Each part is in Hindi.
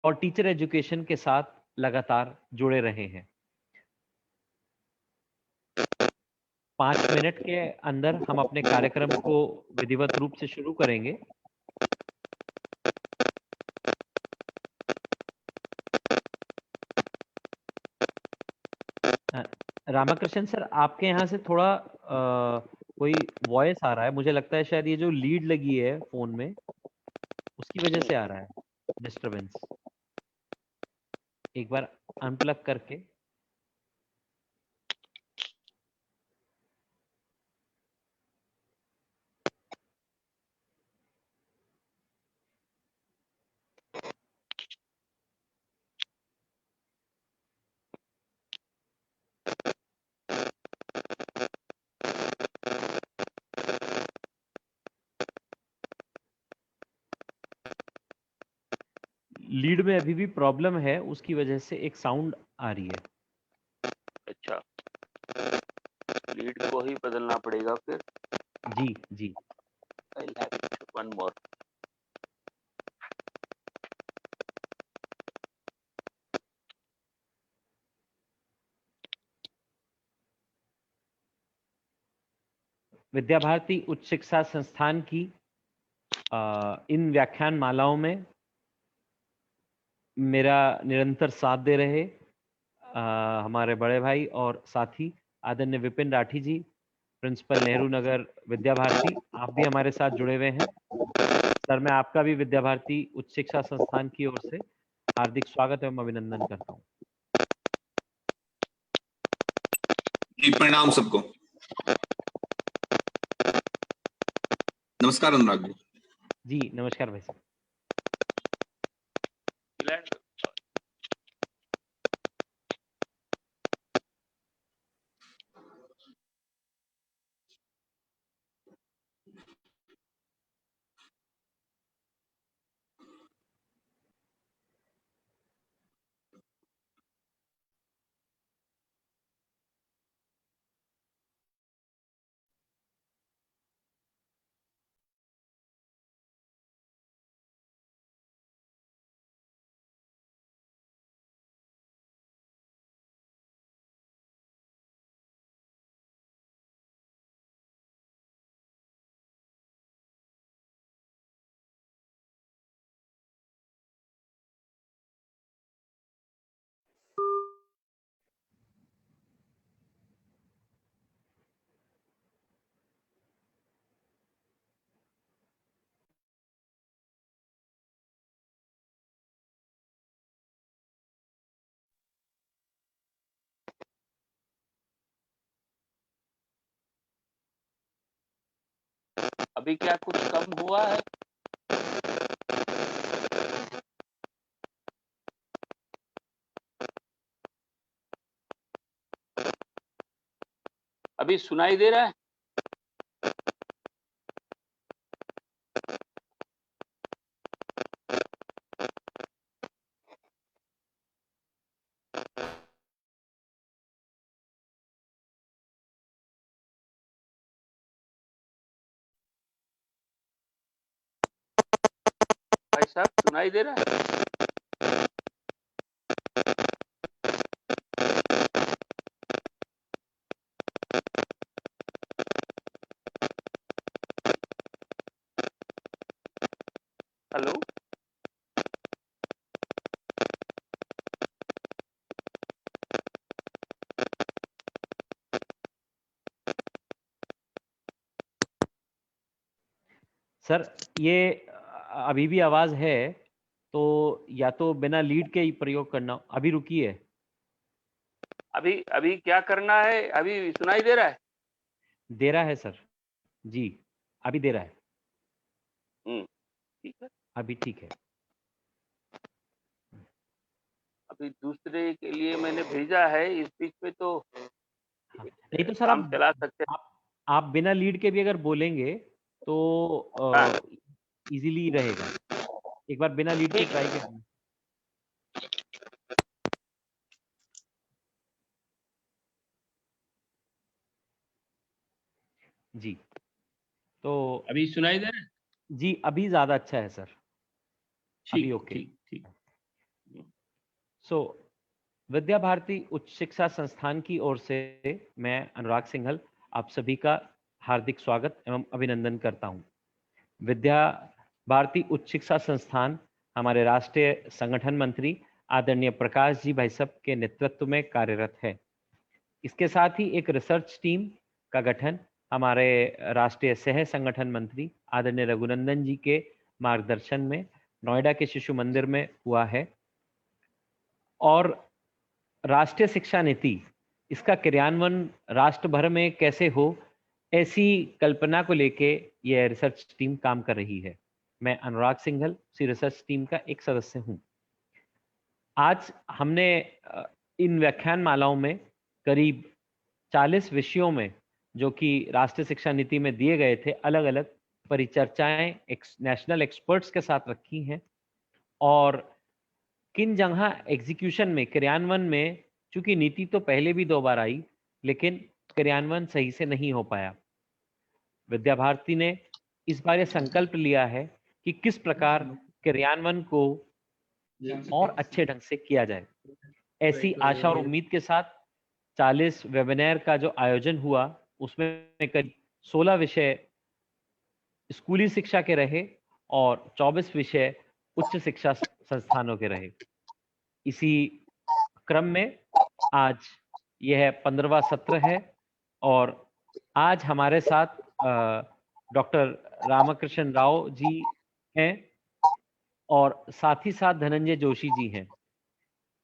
और टीचर एजुकेशन के साथ लगातार जुड़े रहे हैं। 5 मिनट के अंदर हम अपने कार्यक्रम को विधिवत रूप से शुरू करेंगे। रामाकृष्ण सर, आपके यहाँ से थोड़ा कोई वॉइस आ रहा है, मुझे लगता है शायद ये जो लीड लगी है फोन में उसकी वजह से आ रहा है डिस्टरबेंस। एक बार अनप्लग करके। लीड में अभी भी प्रॉब्लम है, उसकी वजह से एक साउंड आ रही है। अच्छा, लीड को ही बदलना पड़ेगा फिर। जी जी। I'll have it one more. Vidya Bharati उच्च शिक्षा संस्थान की इन व्याख्यान मालाओं में मेरा निरंतर साथ दे रहे हमारे बड़े भाई और साथी आदरणीय विपिन राठी जी, प्रिंसिपल नेहरू नगर विद्या भारती, आप भी हमारे साथ जुड़े हुए हैं। सर, मैं आपका भी विद्या भारती उच्च शिक्षा संस्थान की ओर से हार्दिक स्वागत एवं अभिनंदन करता हूँ। जी, प्रणाम सबको। नमस्कार अनुराग जी। जी नमस्कार भाई साहब। अभी क्या कुछ कम हुआ है? अभी सुनाई दे रहा है? भाई साहब, सुनाई दे रहा है? हेलो? सर, ये अभी भी आवाज है तो या तो बिना लीड के ही प्रयोग करना। अभी रुकिए। अभी अभी क्या करना है? अभी सुनाई दे रहा है? दे रहा है सर। जी, अभी दे रहा है। ठीक है। अभी ठीक है। अभी दूसरे के लिए मैंने भेजा है, इस बीच में तो हाँ। नहीं तो सर, काम चला सकते हैं। आप बिना लीड के भी अगर बोलेंगे तो इजीली रहेगा। एक बार बिना लीड के ट्राई करिए। जी, तो अभी सुनाई दे रहा है? जी अभी ज्यादा अच्छा है सर। अभी ठीक ओके। ठीक ठीक। विद्या भारती उच्च शिक्षा संस्थान की ओर से मैं अनुराग सिंघल आप सभी का हार्दिक स्वागत एवं अभिनंदन करता हूं। विद्या भारती उच्च शिक्षा संस्थान हमारे राष्ट्रीय संगठन मंत्री आदरणीय प्रकाश जी भाई साहब के नेतृत्व में कार्यरत है। इसके साथ ही एक रिसर्च टीम का गठन हमारे राष्ट्रीय सह संगठन मंत्री आदरणीय रघुनंदन जी के मार्गदर्शन में नोएडा के शिशु मंदिर में हुआ है। और राष्ट्रीय शिक्षा नीति इसका क्रियान्वयन राष्ट्र भर में कैसे हो, ऐसी कल्पना को लेके यह रिसर्च टीम काम कर रही है। मैं अनुराग सिंघल उसी रिसर्च टीम का एक सदस्य हूं। आज हमने इन व्याख्यान मालाओं में करीब 40 विषयों में जो कि राष्ट्रीय शिक्षा नीति में दिए गए थे, अलग अलग परिचर्चाएं नेशनल एक्सपर्ट्स के साथ रखी हैं। और किन जगह एग्जीक्यूशन में, क्रियान्वयन में, चूंकि नीति तो पहले भी 2 बार आई लेकिन क्रियान्वयन सही से नहीं हो पाया, विद्या भारती ने इस बार यह संकल्प लिया है कि किस प्रकार क्रियान्वयन को और अच्छे ढंग से किया जाए। ऐसी आशा और उम्मीद के साथ 40 वेबिनार का जो आयोजन हुआ उसमें करीब 16 विषय स्कूली शिक्षा के रहे और 24 विषय उच्च शिक्षा संस्थानों के रहे। इसी क्रम में आज यह 15वां सत्र है और आज हमारे साथ डॉक्टर रामकृष्ण राव जी हैं और साथ ही साथ धनंजय जोशी जी हैं।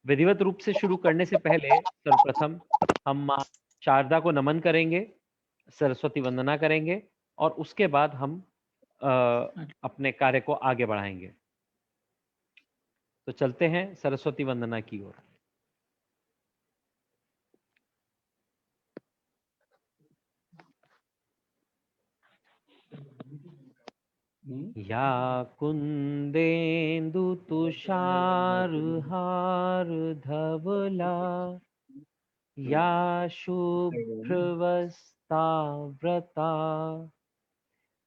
विधिवत रूप से शुरू करने से पहले सर्वप्रथम हम मां शारदा को नमन करेंगे, सरस्वती वंदना करेंगे और उसके बाद हम अपने कार्य को आगे बढ़ाएंगे। तो चलते हैं सरस्वती वंदना की ओर। या कुंदेन्दु तुषार हार धवला, या शुभ्रवस्ता व्रता,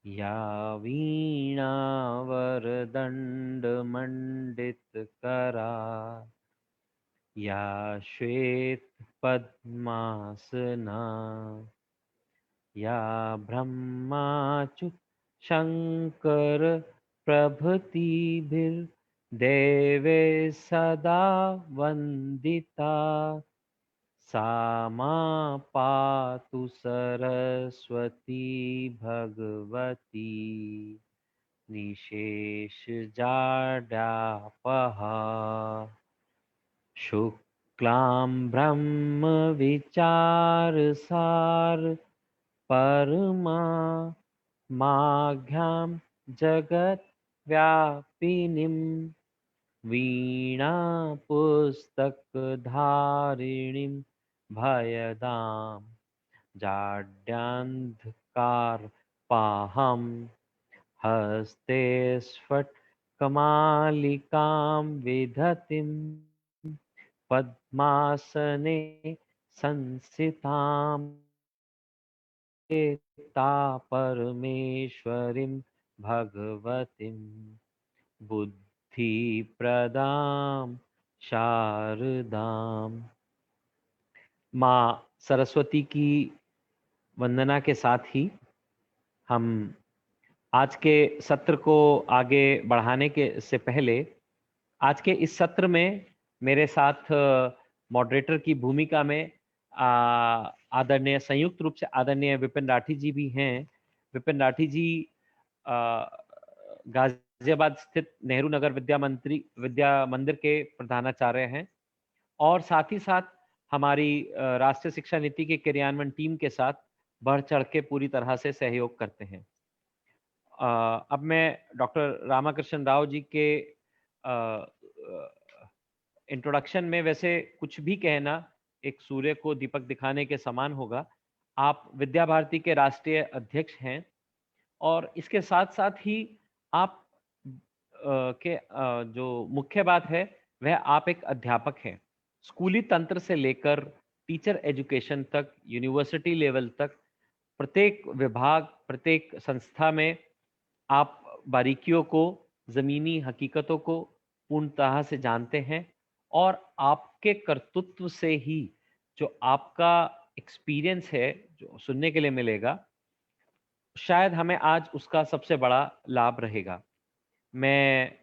या वीणा वरदंड मंडित करा, या श्वेत पद्मासना, या ब्रह्माच्युत शंकर प्रभृतिभिर्देवे सदा वंदिता, सा मां पातु सरस्वती भगवती निशेषजाड्यापहा। शुक्लां ब्रह्म विचारसार परमा माघ्यां जगत व्यापिनीं, वीणा पुस्तक धारिणीं भयदां जाड्यान्धकार पाहं, हस्ते स्फटिकमालिकां विधतिं, पद्मासने संस्थितां परमेश्वरीं भगवतीं बुद्धिप्रदां शारदां। माँ सरस्वती की वंदना के साथ ही हम आज के सत्र को आगे बढ़ाने के से पहले आज के इस सत्र में मेरे साथ मॉडरेटर की भूमिका में आदरणीय संयुक्त रूप से आदरणीय विपिन राठी जी भी हैं। विपिन राठी जी गाजियाबाद स्थित नेहरू नगर विद्या मंदिर के प्रधानाचार्य हैं और साथ ही साथ हमारी राष्ट्रीय शिक्षा नीति के क्रियान्वयन टीम के साथ बढ़ चढ़ के पूरी तरह से सहयोग करते हैं। अब मैं डॉक्टर रामकृष्ण राव जी के इंट्रोडक्शन में वैसे कुछ भी कहना एक सूर्य को दीपक दिखाने के समान होगा। आप विद्या भारती के राष्ट्रीय अध्यक्ष हैं और इसके साथ साथ ही आप के जो मुख्य बात है वह आप एक अध्यापक हैं। स्कूली तंत्र से लेकर टीचर एजुकेशन तक, यूनिवर्सिटी लेवल तक, प्रत्येक विभाग, प्रत्येक संस्था में आप बारीकियों को, जमीनी हकीकतों को पूर्णतः से जानते हैं और आपके कर्तृत्व से ही जो आपका एक्सपीरियंस है जो सुनने के लिए मिलेगा, शायद हमें आज उसका सबसे बड़ा लाभ रहेगा। मैं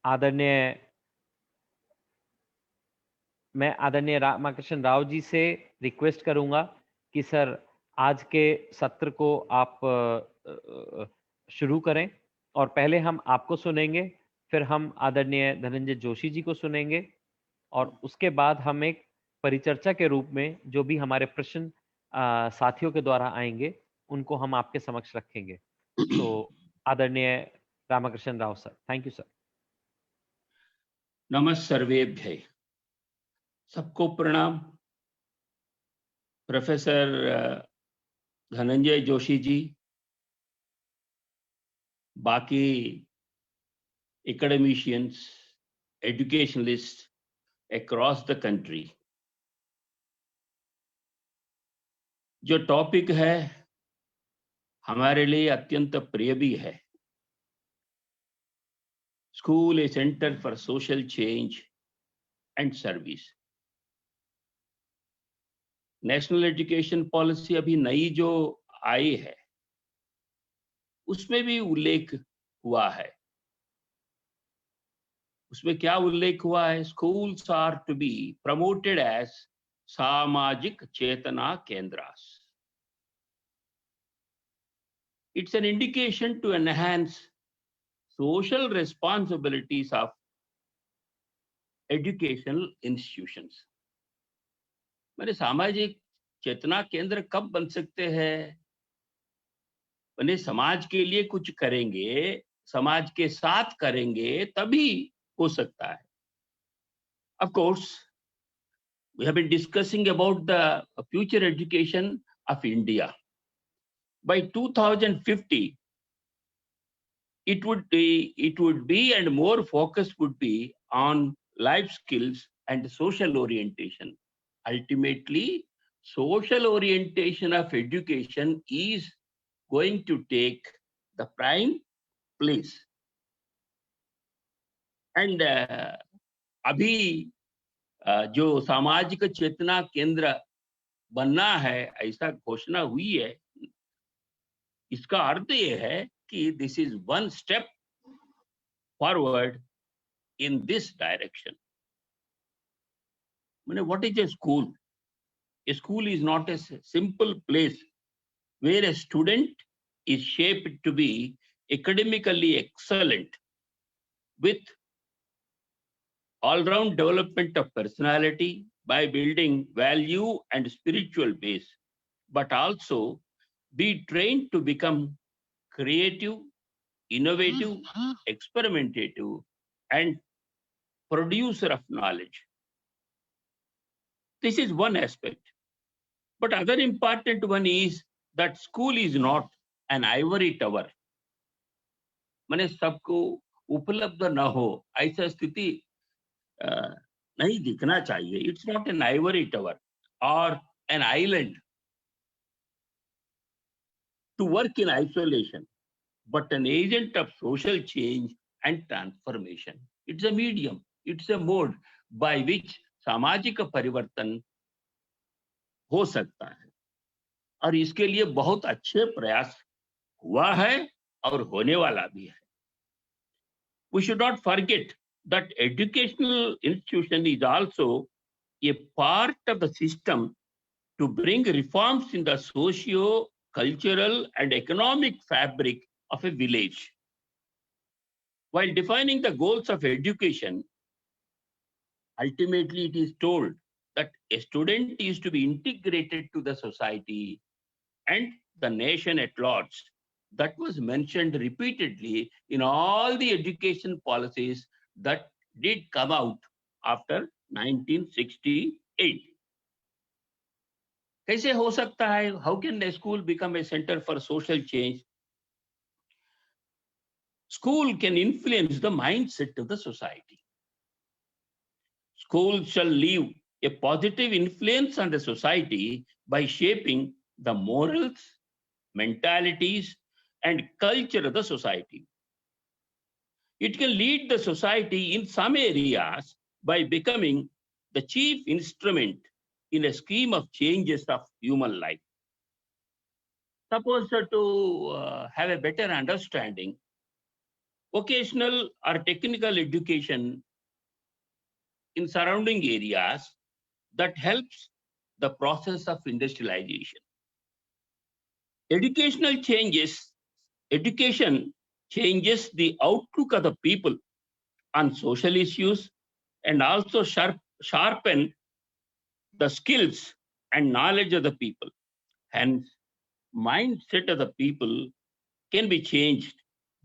आदरणीय रामाकृष्ण राव जी से रिक्वेस्ट करूंगा कि सर आज के सत्र को आप शुरू करें, और पहले हम आपको सुनेंगे, फिर हम आदरणीय धनंजय जोशी जी को सुनेंगे, और उसके बाद हम एक परिचर्चा के रूप में जो भी हमारे प्रश्न साथियों के द्वारा आएंगे उनको हम आपके समक्ष रखेंगे। तो आदरणीय Ramakrishna Rao sir, thank you sir. नमः सर्वेभ्यः। सबको प्रणाम। प्रोफेसर धनंजय जोशी जी, बाकी academicians, educationalist across the country, जो टॉपिक है हमारे लिए अत्यंत प्रिय भी है। School A centre for social change and service. National education policy अभी नई जो आई है उसमें भी उल्लेख हुआ है। उसमें क्या उल्लेख हुआ है? Schools are to be promoted as सामाजिक चेतना केंद्रास। It's an indication to enhance social responsibilities of educational institutions. मैंने सामाजिक चेतना केंद्र कब बन सकते हैं? मैंने समाज के लिए कुछ करेंगे, समाज के साथ करेंगे, तभी हो सकता है। Of course, we have been discussing about the future education of India. By 2050, it would be and more focus would be on life skills and social orientation. Ultimately, social orientation of education is going to take the prime place. And अभी जो सामाजिक चेतना केंद्र बनना है ऐसा घोषणा हुई है, इसका अर्थ ये है कि this is one step forward in this direction. मैंने what is a school? A school is not a simple place where a student is shaped to be academically excellent with all-round development of personality by building value and spiritual base, but also be trained to become creative, innovative, experimentative, and producer of knowledge. This is one aspect. But other important one is that school is not an ivory tower. माने सबको उपलब्ध न हो ऐसा स्थिति नहीं दिखना चाहिए। It's not an ivory tower और an island to work in isolation, but an agent of social change and transformation. It's a medium, it's a mode by which सामाजिक परिवर्तन हो सकता है, और इसके लिए बहुत अच्छे प्रयास हुआ है और होने वाला भी है। We should not forget that educational institution is also a part of the system to bring reforms in the socio-cultural and economic fabric of a village. While defining the goals of education, ultimately it is told that a student is to be integrated to the society and the nation at large. That was mentioned repeatedly in all the education policies that did come out after 1968. कैसे हो सकता है? How can a school become a center for social change? School can influence the mindset of the society. School shall leave a positive influence on the society by shaping the morals, mentalities, and culture of the society. It can lead the society in some areas by becoming the chief instrument in a scheme of changes of human life. Suppose to have a better understanding, vocational or technical education in surrounding areas that helps the process of industrialization. Education changes the outlook of the people on social issues and also sharpen the skills and knowledge of the people. Hence, mindset of the people can be changed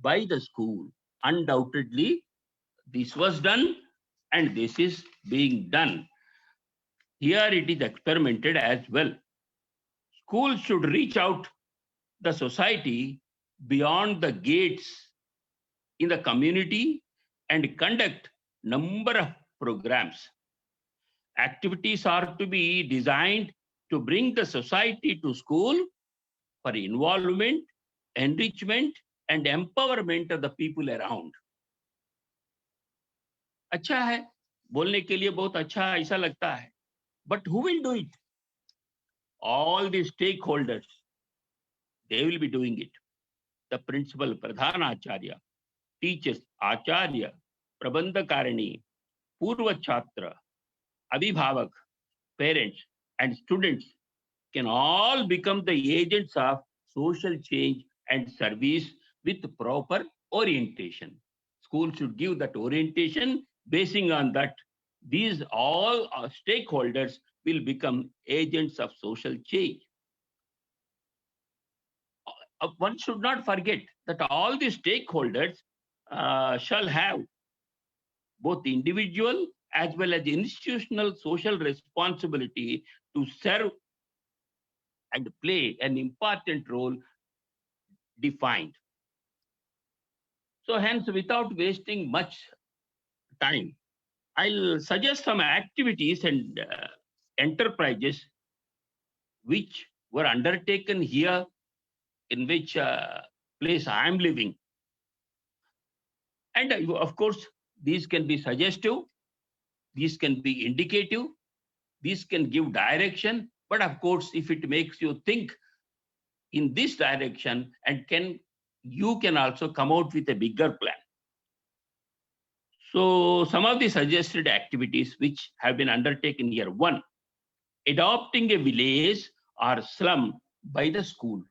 by the school. Undoubtedly, this was done and this is being done. Here it is experimented as well. Schools should reach out the society beyond the gates in the community and conduct number of programs. Activities are to be designed to bring the society to school for involvement, enrichment, and empowerment of the people around. अच्छा है, बोलने के लिए बहुत अच्छा ऐसा लगता है, but who will do it? All the stakeholders, they will be doing it. The principal, Pradhan Acharya, teachers, Acharya, Prabandhakarani, Purva Chhatra, Abhibhavak, parents, and students can all become the agents of social change and service with proper orientation. School should give that orientation. Basing on that, these all stakeholders will become agents of social change. One should not forget that all the stakeholders shall have both individual as well as institutional social responsibility to serve and play an important role defined. So hence, without wasting much time, I'll suggest some activities and enterprises which were undertaken here in which place I am living. And of course, these can be suggestive, these can be indicative, these can give direction, but of course, if it makes you think in this direction, and you can also come out with a bigger plan. So some of the suggested activities which have been undertaken here. 1, adopting a village or slum by the school.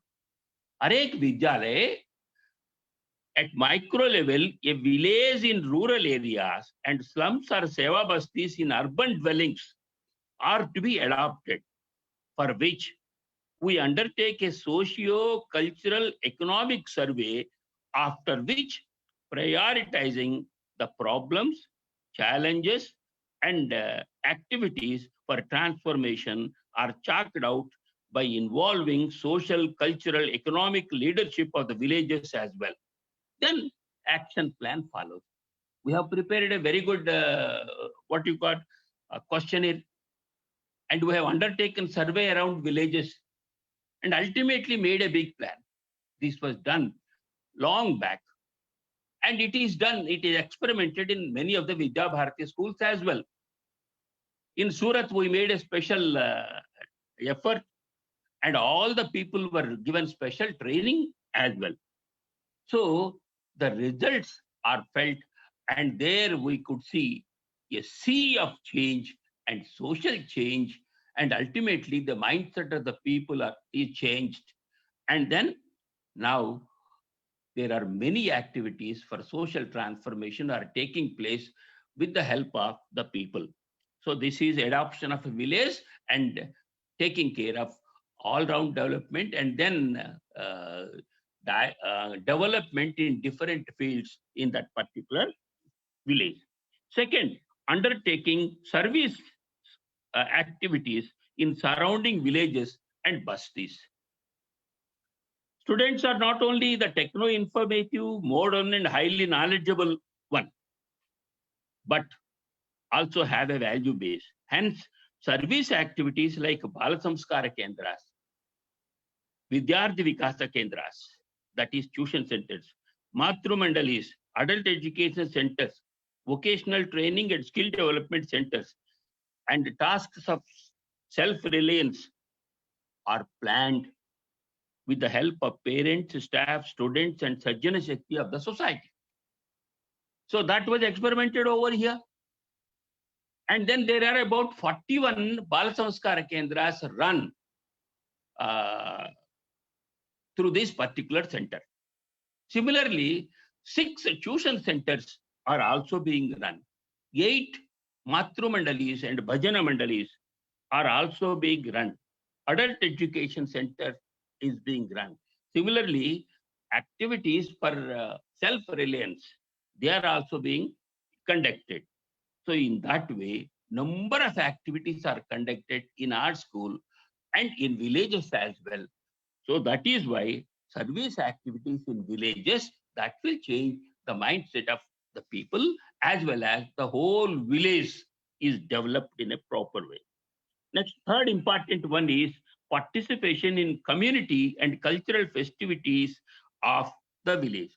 Arek Vidyalaya, at micro level, a village in rural areas and slums or seva bastis in urban dwellings are to be adopted, for which we undertake a socio-cultural economic survey, after which prioritizing the problems, challenges, and activities for transformation are chalked out by involving social, cultural, economic leadership of the villages as well. Then action plan follows. We have prepared a very good, questionnaire, and we have undertaken survey around villages and ultimately made a big plan. This was done long back. And it is done, it is experimented in many of the Vidya Bharati schools as well. In Surat, we made a special effort, and all the people were given special training as well. So the results are felt, and there we could see a sea of change and social change, and ultimately the mindset of the people is changed. And then now there are many activities for social transformation are taking place with the help of the people. So this is adoption of a village and taking care of all-round development, and then development in different fields in that particular village. Second, undertaking service activities in surrounding villages and bastis. Students are not only the techno-informative, modern, and highly knowledgeable one, but also have a value base. Hence, service activities like Bala Samskara Kendras, Vidyarthi Vikasa Kendras, that is tuition centers, Matru Mandalis, adult education centers, vocational training and skill development centers, and tasks of self-reliance are planned with the help of parents, staff, students, and Sajjana Shakti of the society. So that was experimented over here. And then there are about 41 Bal Samskara Kendras run through this particular center. Similarly, 6 tuition centers are also being run. 8 Matru Mandalis and Bhajana Mandalis are also being run. Adult education center is being run. Similarly, activities for self-reliance, they are also being conducted. So in that way, number of activities are conducted in our school and in villages as well. So that is why service activities in villages, that will change the mindset of the people, as well as the whole village is developed in a proper way. Next, third important one is participation in community and cultural festivities of the village.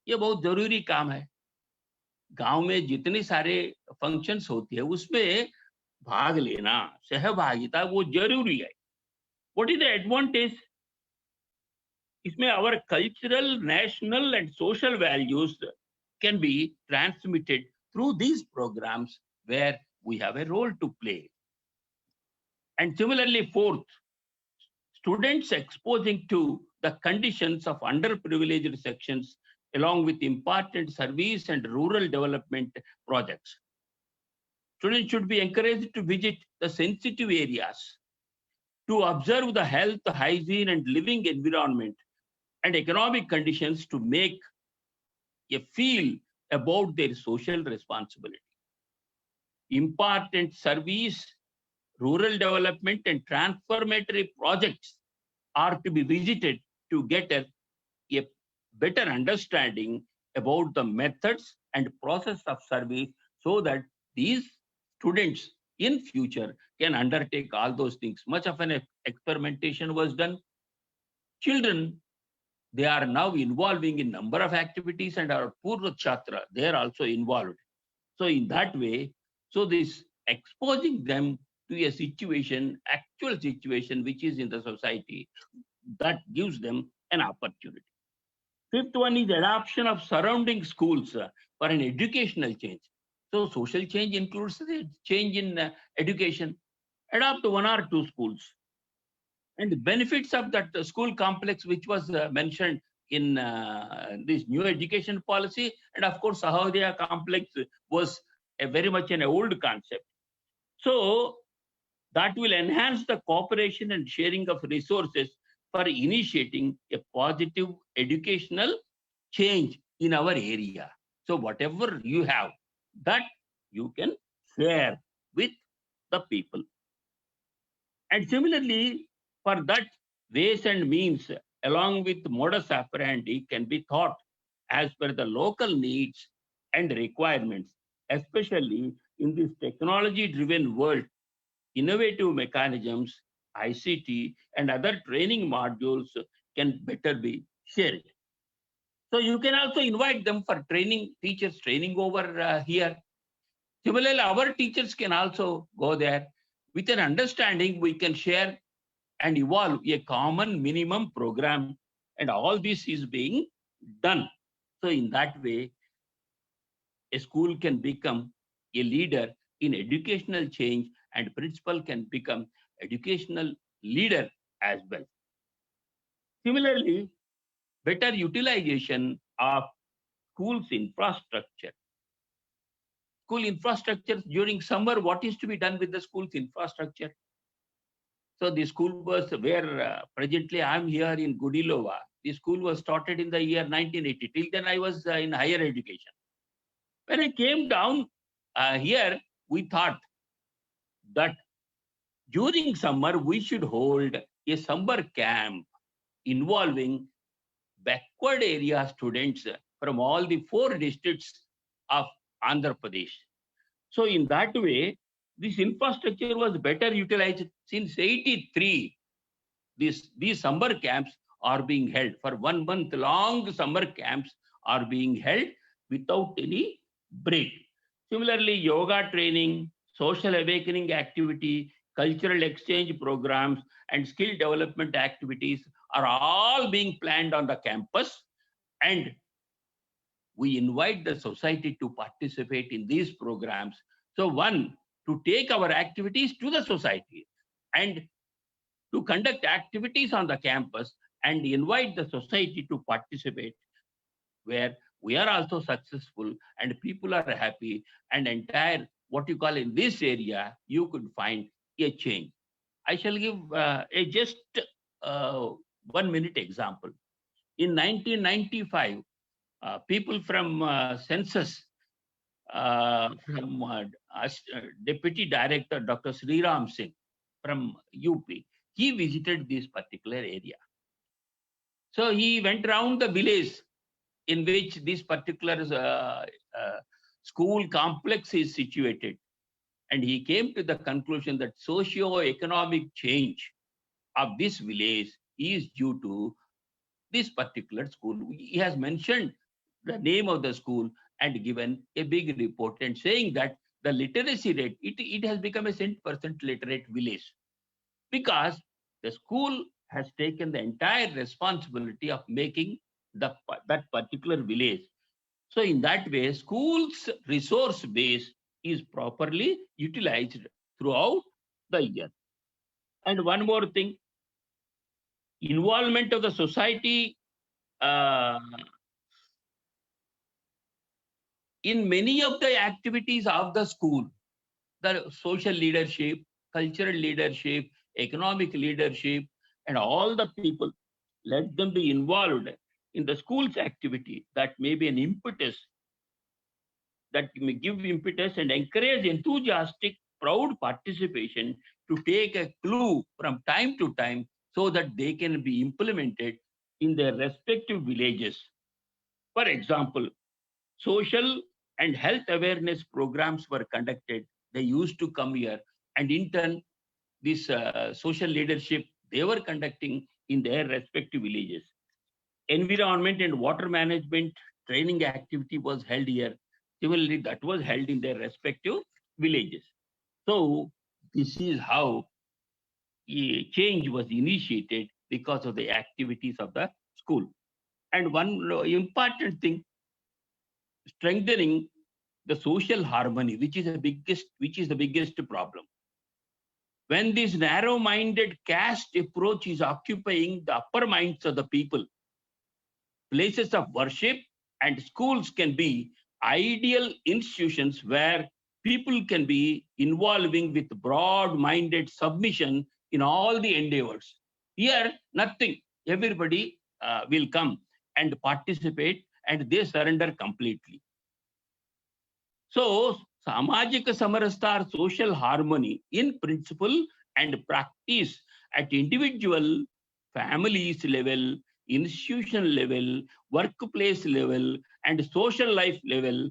ये बहुत जरूरी काम है. गांव में जितने सारे फंक्शंस होते हैं उसमें भाग लेना, सहभागिता वो जरूरी है. What is the advantage? इसमें our cultural, national and social values can be transmitted through these programs where we have a role to play. And similarly, fourth, students exposing to the conditions of underprivileged sections along with important service and rural development projects. Students should be encouraged to visit the sensitive areas, to observe the health, hygiene and living environment and economic conditions to make a feel about their social responsibility. Important service, rural development and transformatory projects are to be visited to get a better understanding about the methods and process of service so that these students in future can undertake all those things. Much of an experimentation was done. Children, they are now involving in number of activities and our Purva Chhatra, they are also involved. So in that way, so this exposing them to a situation, actual situation which is in the society, that gives them an opportunity. Fifth one is adoption of surrounding schools for an educational change. So social change includes the change in education. Adopt 1 or 2 schools. And the benefits of that school complex, which was mentioned in this new education policy, and of course, Sahodaya complex was very much an old concept. So that will enhance the cooperation and sharing of resources for initiating a positive educational change in our area. So whatever you have, that you can share with the people. And similarly, for that, ways and means along with modus operandi can be thought as per the local needs and requirements, especially in this technology-driven world. Innovative mechanisms, ICT, and other training modules can better be shared. So you can also invite them for training, teachers training over here. Similarly, our teachers can also go there. With an understanding, we can share and evolve a common minimum program, and all this is being done. So in that way, a school can become a leader in educational change, and principal can become educational leader as well. Similarly, better utilization of schools infrastructure. School infrastructure during summer, what is to be done with the school's infrastructure? So the school was where presently I'm here in Gudilova. The school was started in the year 1980. Till then I was in higher education. When I came down here, we thought that during summer we should hold a summer camp involving backward area students from all the 4 districts of Andhra Pradesh. So in that way, this infrastructure was better utilized. Since 83, these summer camps are being held. For 1 month long, summer camps are being held without any break. Similarly, yoga training, social awakening activity, cultural exchange programs, and skill development activities are all being planned on the campus, and we invite the society to participate in these programs. So one, to take our activities to the society and to conduct activities on the campus and invite the society to participate, where we are also successful and people are happy, and entire what you call in this area, you could find a change. I shall give a just 1 minute example. In 1995, people from census, from Deputy Director Dr. Sriram Singh from UP, he visited this particular area. So he went around the village in which this particular school complex is situated, and he came to the conclusion that socio-economic change of this village is due to this particular school. He has mentioned the name of the school and given a big report and saying that the literacy rate, it has become a 100% literate village because the school has taken the entire responsibility of making that particular village. So in that way, school's resource base is properly utilized throughout the year. And one more thing, involvement of the society in many of the activities of the school, the social leadership, cultural leadership, economic leadership, and all the people, let them be involved in the school's activity. That may be an impetus, that may give impetus and encourage enthusiastic, proud participation to take a clue from time to time so that they can be implemented in their respective villages. For example, social and health awareness programs were conducted. They used to come here, and in turn, this social leadership, they were conducting in their respective villages. Environment and water management training activity was held here. Similarly, that was held in their respective villages. So this is how a change was initiated because of the activities of the school. And one important thing, strengthening the social harmony, which is the biggest problem. When this narrow-minded caste approach is occupying the upper minds of the people, places of worship and schools can be ideal institutions where people can be involving with broad-minded submission in all the endeavors. Here, nothing. Everybody will come and participate, and they surrender completely. So, Samajika Samarastha, or social harmony in principle and practice at individual, families level, institution level, workplace level, and social life level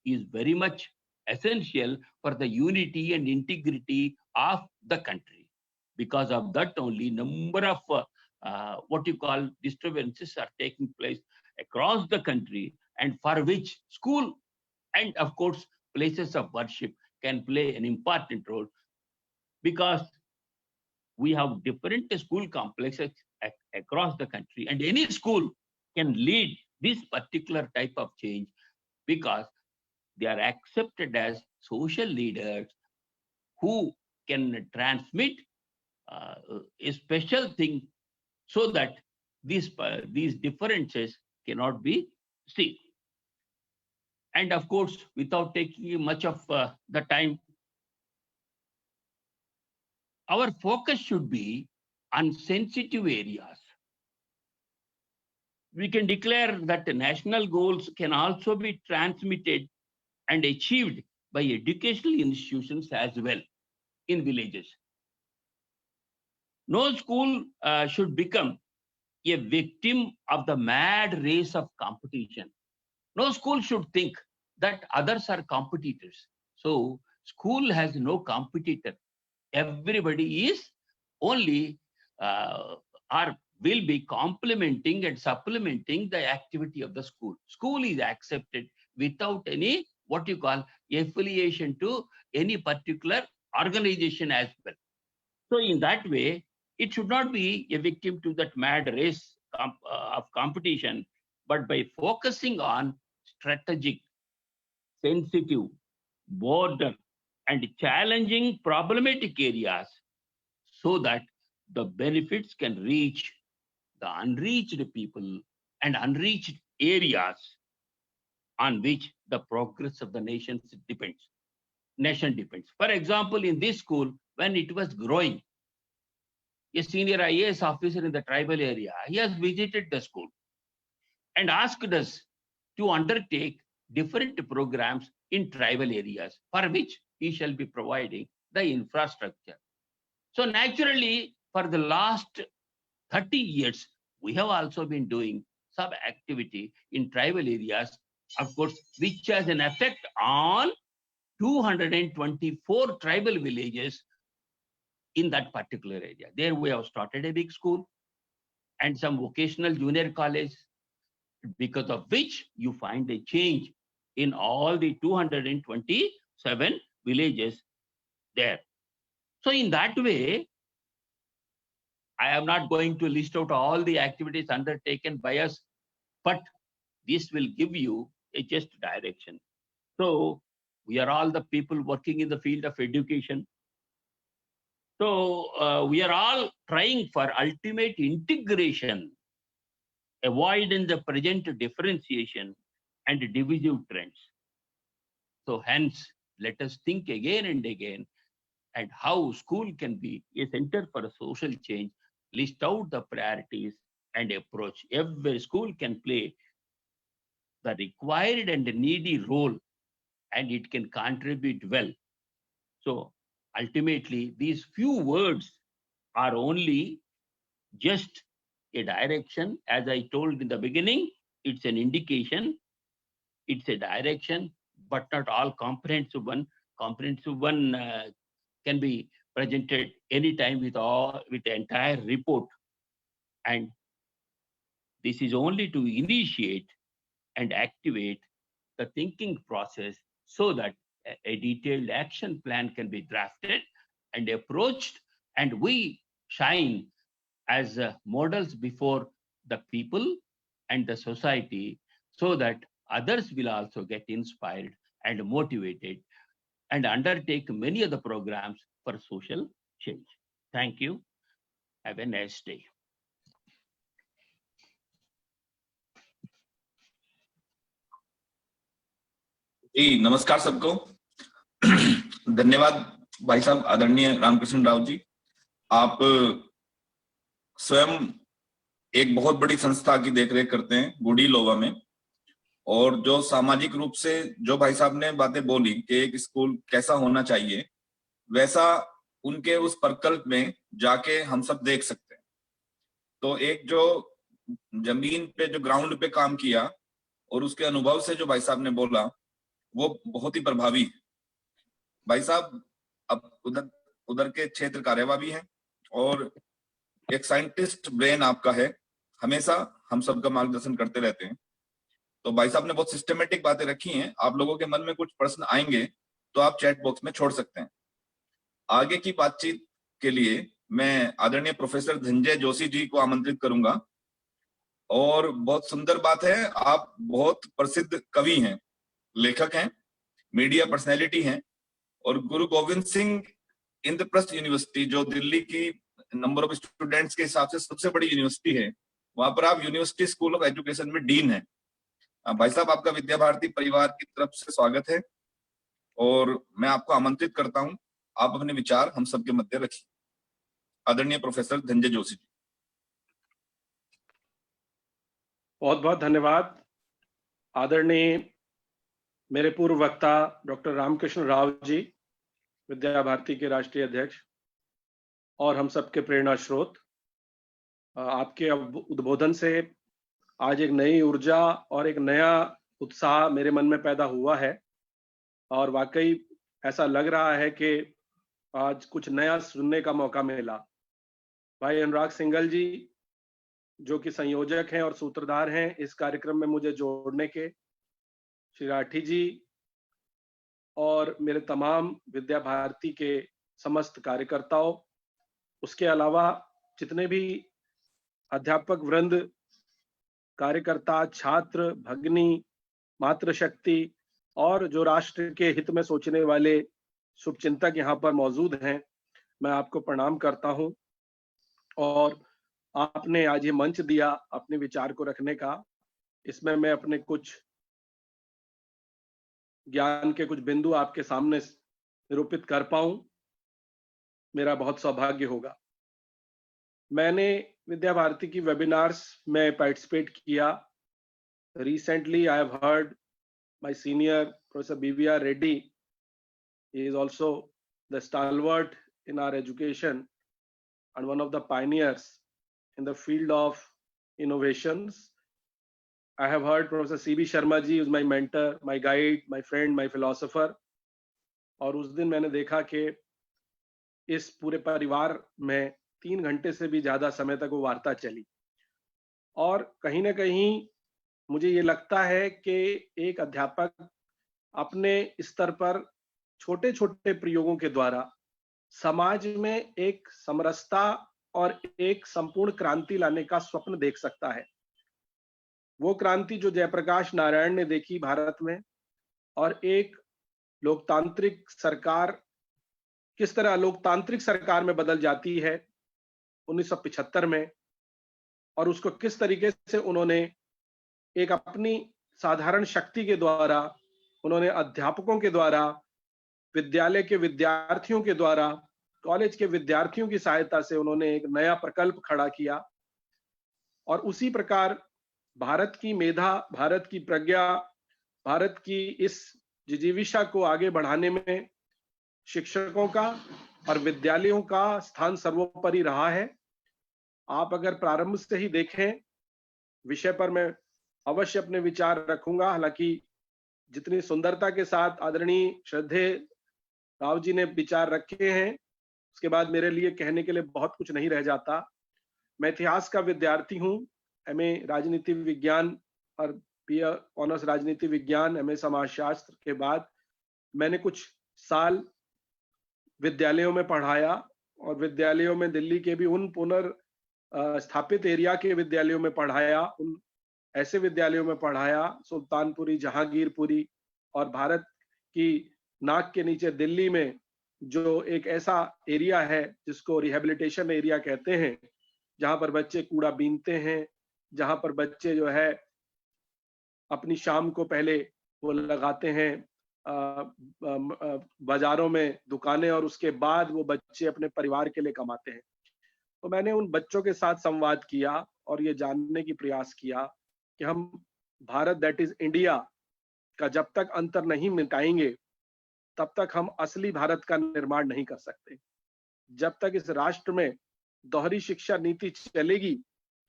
is very much essential for the unity and integrity of the country. Because of that only, number of what you call disturbances are taking place across the country, and for which school and of course places of worship can play an important role, because we have different school complexes across the country, and any school can lead this particular type of change because they are accepted as social leaders who can transmit a special thing so that these differences cannot be seen. And of course, without taking much of the time, our focus should be on sensitive areas. We can declare that the national goals can also be transmitted and achieved by educational institutions as well in villages. No school should become a victim of the mad race of competition. No school should think that others are competitors. So school has no competitor. Everybody is only or will be complementing and supplementing the activity of the school. School is accepted without any what you call affiliation to any particular organization as well. So in that way, it should not be a victim to that mad race of competition, but by focusing on strategic, sensitive, border, and challenging problematic areas, so that the benefits can reach the unreached people and unreached areas on which the progress of the nation depends. For example, in this school, when it was growing, a senior IAS officer in the tribal area, he has visited the school and asked us to undertake different programs in tribal areas, for which he shall be providing the infrastructure. So naturally, for the last 30 years, we have also been doing some activity in tribal areas, of course, which has an effect on 224 tribal villages in that particular area. There we have started a big school and some vocational junior college, because of which you find a change in all the 227 villages there. So in that way, I am not going to list out all the activities undertaken by us, but this will give you a just direction. So we are all the people working in the field of education. So we are all trying for ultimate integration, avoiding the present differentiation and divisive trends. So hence, let us think again and again and how school can be a center for a social change, list out the priorities and approach. Every school can play the required and needy role, and it can contribute well. So ultimately, these few words are only just a direction. As I told in the beginning, it's an indication, it's a direction, but not all comprehensive one. Comprehensive one can be presented anytime with the entire report. And this is only to initiate and activate the thinking process so that a detailed action plan can be drafted and approached, and we shine as models before the people and the society, so that others will also get inspired and motivated and undertake many of the programs for social change. Thank you. Have a nice day. जी नमस्कार सबको। धन्यवाद भाई साहब आदरणीय रामकृष्ण राव जी। आप स्वयं एक बहुत बड़ी संस्था की देखरेख करते हैं गुड़ी लोवा में, और जो सामाजिक रूप से जो भाई साहब ने बातें बोली कि एक स्कूल कैसा होना चाहिए, वैसा उनके उस प्रकल्प में जाके हम सब देख सकते हैं। तो एक जो जमीन पे जो ग्राउंड पे काम किया और उसके अनुभव से जो भाई साहब ने बोला वो बहुत ही प्रभावी है। भाई साहब अब उधर के क्षेत्र कार्यवा भी हैं और एक साइंटिस्ट ब्रेन आपका है, हमेशा हम सबका मार्गदर्शन करते रहते हैं। तो भाई साहब ने बहुत सिस्टमेटिक बातें रखी हैं। आप लोगों के मन में कुछ प्रश्न आएंगे तो आप चैट बॉक्स में छोड़ सकते हैं। आगे की बातचीत के लिए मैं आदरणीय प्रोफेसर धनंजय जोशी जी को आमंत्रित करूंगा। और बहुत सुंदर बात है, आप बहुत प्रसिद्ध कवि हैं, लेखक हैं, मीडिया पर्सनैलिटी हैं, और गुरु गोविंद सिंह इंद्रप्रस्थ यूनिवर्सिटी जो दिल्ली की नंबर ऑफ स्टूडेंट्स के हिसाब से सबसे बड़ी यूनिवर्सिटी है, वहां पर आप यूनिवर्सिटी स्कूल ऑफ एजुकेशन में डीन है। भाई साहब आपका विद्या भारती परिवार की तरफ से स्वागत है और मैं आपको आमंत्रित करता हूं, आप अपने विचार हम सबके मध्य रखिए। आदरणीय प्रोफेसर धनंजय जोशी जी। बहुत बहुत धन्यवाद। आदरणीय मेरे पूर्व वक्ता डॉक्टर रामकृष्ण राव जी, विद्या भारती के राष्ट्रीय अध्यक्ष और हम सबके प्रेरणा स्रोत, आपके उद्बोधन से आज एक नई ऊर्जा और एक नया उत्साह मेरे मन में पैदा हुआ है और वाकई ऐसा लग रहा है कि आज कुछ नया सुनने का मौका मिला। भाई अनुराग सिंघल जी जो कि संयोजक हैं और सूत्रधार हैं इस कार्यक्रम में मुझे जोड़ने के, श्री राठी जी, और मेरे तमाम विद्या भारती के समस्त कार्यकर्ताओं, उसके अलावा जितने भी अध्यापक वृंद, कार्यकर्ता, छात्र, भगिनी, मातृशक्ति और जो राष्ट्र के हित में सोचने वाले शुभचिंतक यहाँ पर मौजूद हैं, मैं आपको प्रणाम करता हूँ। और आपने आज ये मंच दिया अपने विचार को रखने का, इसमें मैं अपने कुछ ज्ञान के कुछ बिंदु आपके सामने निरूपित कर पाऊं, मेरा बहुत सौभाग्य होगा। मैंने विद्या भारती की वेबिनार्स में पार्टिसिपेट किया। Recently I have heard my senior professor BVR Reddy. He is also the stalwart in our education and one of the pioneers in the field of innovations. I have heard Professor CB Sharma ji, who is my mentor, my guide, my friend, my philosopher. और उस दिन मैंने देखा कि इस पूरे परिवार में 3 घंटे से भी ज्यादा समय तक वो वार्ता चली। और कहीं ना कहीं मुझे ये लगता है कि एक अध्यापक अपने स्तर पर छोटे छोटे प्रयोगों के द्वारा समाज में एक समरसता और एक संपूर्ण क्रांति लाने का स्वप्न देख सकता है। वो क्रांति जो जयप्रकाश नारायण ने देखी भारत में, और एक लोकतांत्रिक सरकार किस तरह लोकतांत्रिक सरकार में बदल जाती है 1975 में, और उसको किस तरीके से उन्होंने एक अपनी साधारण शक्ति के द्वारा, उन्होंने अध्यापकों के द्वारा, विद्यालय के विद्यार्थियों के द्वारा, कॉलेज के विद्यार्थियों की सहायता से उन्होंने एक नया प्रकल्प खड़ा किया। और उसी प्रकार भारत की मेधा, भारत की प्रज्ञा, भारत की इस जिजीविषा को आगे बढ़ाने में शिक्षकों का और विद्यालयों का स्थान सर्वोपरि रहा है। आप अगर प्रारंभ से ही देखें, विषय पर मैं अवश्य अपने विचार रखूंगा। हालांकि जितनी सुंदरता के साथ आदरणीय श्रद्धेय राव जी ने विचार रखे हैं, उसके बाद मेरे लिए कहने के लिए बहुत कुछ नहीं रह जाता। मैं इतिहास का विद्यार्थी हूँ, MA राजनीति विज्ञान और BA ऑनर्स राजनीति विज्ञान, MA समाजशास्त्र के बाद मैंने कुछ साल विद्यालयों में पढ़ाया, और विद्यालयों में दिल्ली के भी उन स्थापित एरिया के विद्यालयों में पढ़ाया, उन ऐसे विद्यालयों में पढ़ाया सुल्तानपुरी, जहांगीरपुरी, और भारत की नाक के नीचे दिल्ली में जो एक ऐसा एरिया है जिसको रिहेबिलिटेशन एरिया कहते हैं, जहां पर बच्चे कूड़ा बीनते हैं, जहां पर बच्चे जो है अपनी शाम को पहले वो लगाते हैं बाजारों में दुकानें, और उसके बाद वो बच्चे अपने परिवार के लिए कमाते हैं। तो मैंने उन बच्चों के साथ संवाद किया और ये जानने की प्रयास किया कि हम भारत, दैट इज इंडिया, का जब तक अंतर नहीं मिटाएंगे तब तक हम असली भारत का निर्माण नहीं कर सकते। जब तक इस राष्ट्र में दोहरी शिक्षा नीति चलेगी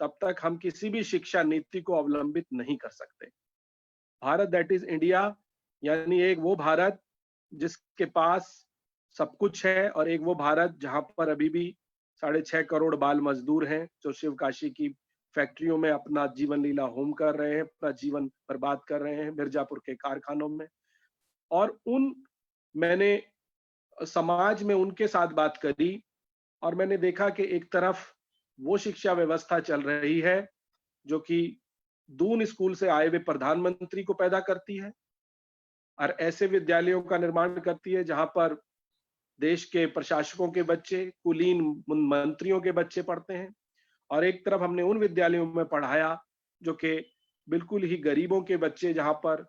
तब तक हम किसी भी शिक्षा नीति को अवलंबित नहीं कर सकते। भारत, दैट इज इंडिया, यानी एक वो भारत जिसके पास सब कुछ है, और एक वो भारत जहां पर अभी भी 6.5 करोड़ बाल मजदूर हैं जो शिवकाशी की फैक्ट्रियों में अपना जीवन लीला होम कर रहे हैं, अपना जीवन बर्बाद कर रहे हैं मिर्जापुर के कारखानों में। और मैंने समाज में उनके साथ बात करी और मैंने देखा कि एक तरफ वो शिक्षा व्यवस्था चल रही है जो कि दून स्कूल से आए हुए प्रधानमंत्री को पैदा करती है और ऐसे विद्यालयों का निर्माण करती है जहां पर देश के प्रशासकों के बच्चे, कुलीन मंत्रियों के बच्चे पढ़ते हैं। और एक तरफ हमने उन विद्यालयों में पढ़ाया जो कि बिल्कुल ही गरीबों के बच्चे, जहां पर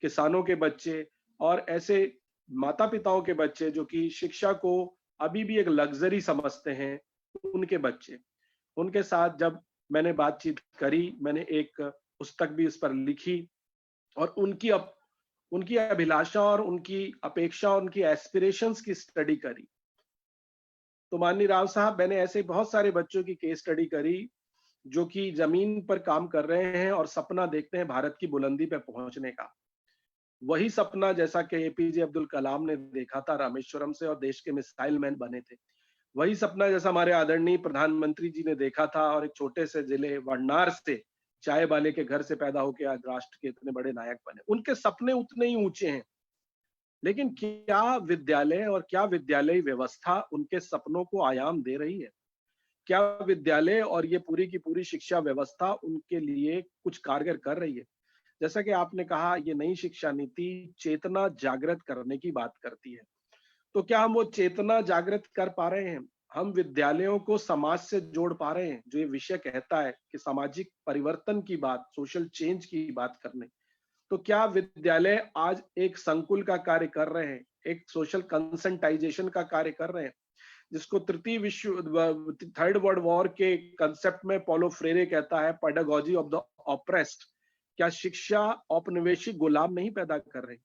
किसानों के बच्चे और ऐसे माता पिताओं के बच्चे जो कि शिक्षा को अभी भी एक लग्जरी समझते हैं, उनके बच्चे। उनके साथ जब मैंने बातचीत करी, मैंने एक पुस्तक भी इस पर लिखी और उनकी अभिलाषा और उनकी अपेक्षा और उनकी एस्पिरेशंस की स्टडी करी। तो माननीय राव साहब, मैंने ऐसे बहुत सारे बच्चों की केस स्टडी करी जो कि जमीन पर काम कर रहे हैं और सपना देखते हैं भारत की बुलंदी पे पहुंचने का। वही सपना जैसा कि APJ अब्दुल कलाम ने देखा था रामेश्वरम से और देश के मिसाइल मैन बने थे, वही सपना जैसा हमारे आदरणीय प्रधानमंत्री जी ने देखा था और एक छोटे से जिले वरनार से चाय वाले के घर से पैदा होकर आज राष्ट्र के इतने बड़े नायक बने। उनके सपने उतने ही ऊंचे हैं लेकिन क्या विद्यालय और क्या विद्यालय व्यवस्था उनके सपनों को आयाम दे रही है? क्या विद्यालय और ये पूरी की पूरी शिक्षा व्यवस्था उनके लिए कुछ कारगर कर रही है? जैसा कि आपने कहा, ये नई शिक्षा नीति चेतना जागृत करने की बात करती है। तो क्या हम वो चेतना जागृत कर पा रहे हैं? हम विद्यालयों को समाज से जोड़ पा रहे हैं? जो ये विषय कहता है कि सामाजिक परिवर्तन की बात, सोशल चेंज की बात करने, तो क्या विद्यालय आज एक संकुल का कार्य कर रहे हैं, एक सोशल कंसेंटाइजेशन का कार्य कर रहे हैं, जिसको थर्ड वर्ल्ड वॉर के कंसेप्ट में पॉलो फ्रेरे कहता है पेडागोजी ऑफ द ऑप्रेस्ड। क्या शिक्षा औपनिवेशिक गुलाम नहीं पैदा कर रही?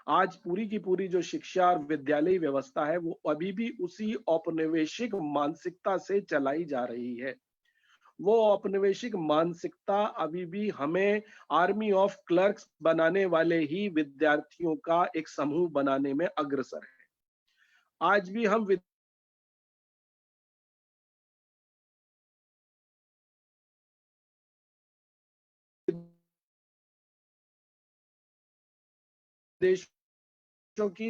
आज पूरी की पूरी जो शिक्षा और विद्यालय व्यवस्था है वो अभी भी उसी औपनिवेशिक मानसिकता से चलाई जा रही है। वो औपनिवेशिक मानसिकता अभी भी हमें आर्मी ऑफ क्लर्क्स बनाने वाले ही विद्यार्थियों का एक समूह बनाने में अग्रसर है। आज भी हम देशों की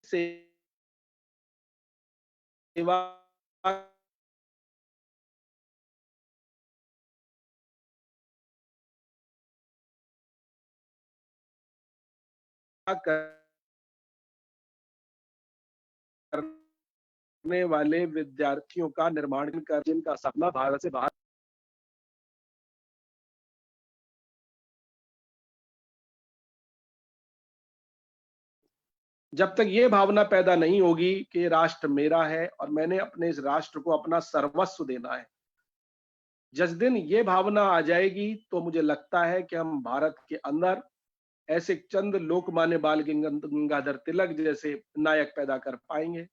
सेवा करने वाले विद्यार्थियों का निर्माण कर, जिनका सपना भारत से बाहर जब तक ये भावना पैदा नहीं होगी कि राष्ट्र मेरा है और मैंने अपने इस राष्ट्र को अपना सर्वस्व देना है, जिस दिन ये भावना आ जाएगी तो मुझे लगता है कि हम भारत के अंदर ऐसे चंद लोकमान्य बाल गंगाधर तिलक जैसे नायक पैदा कर पाएंगे,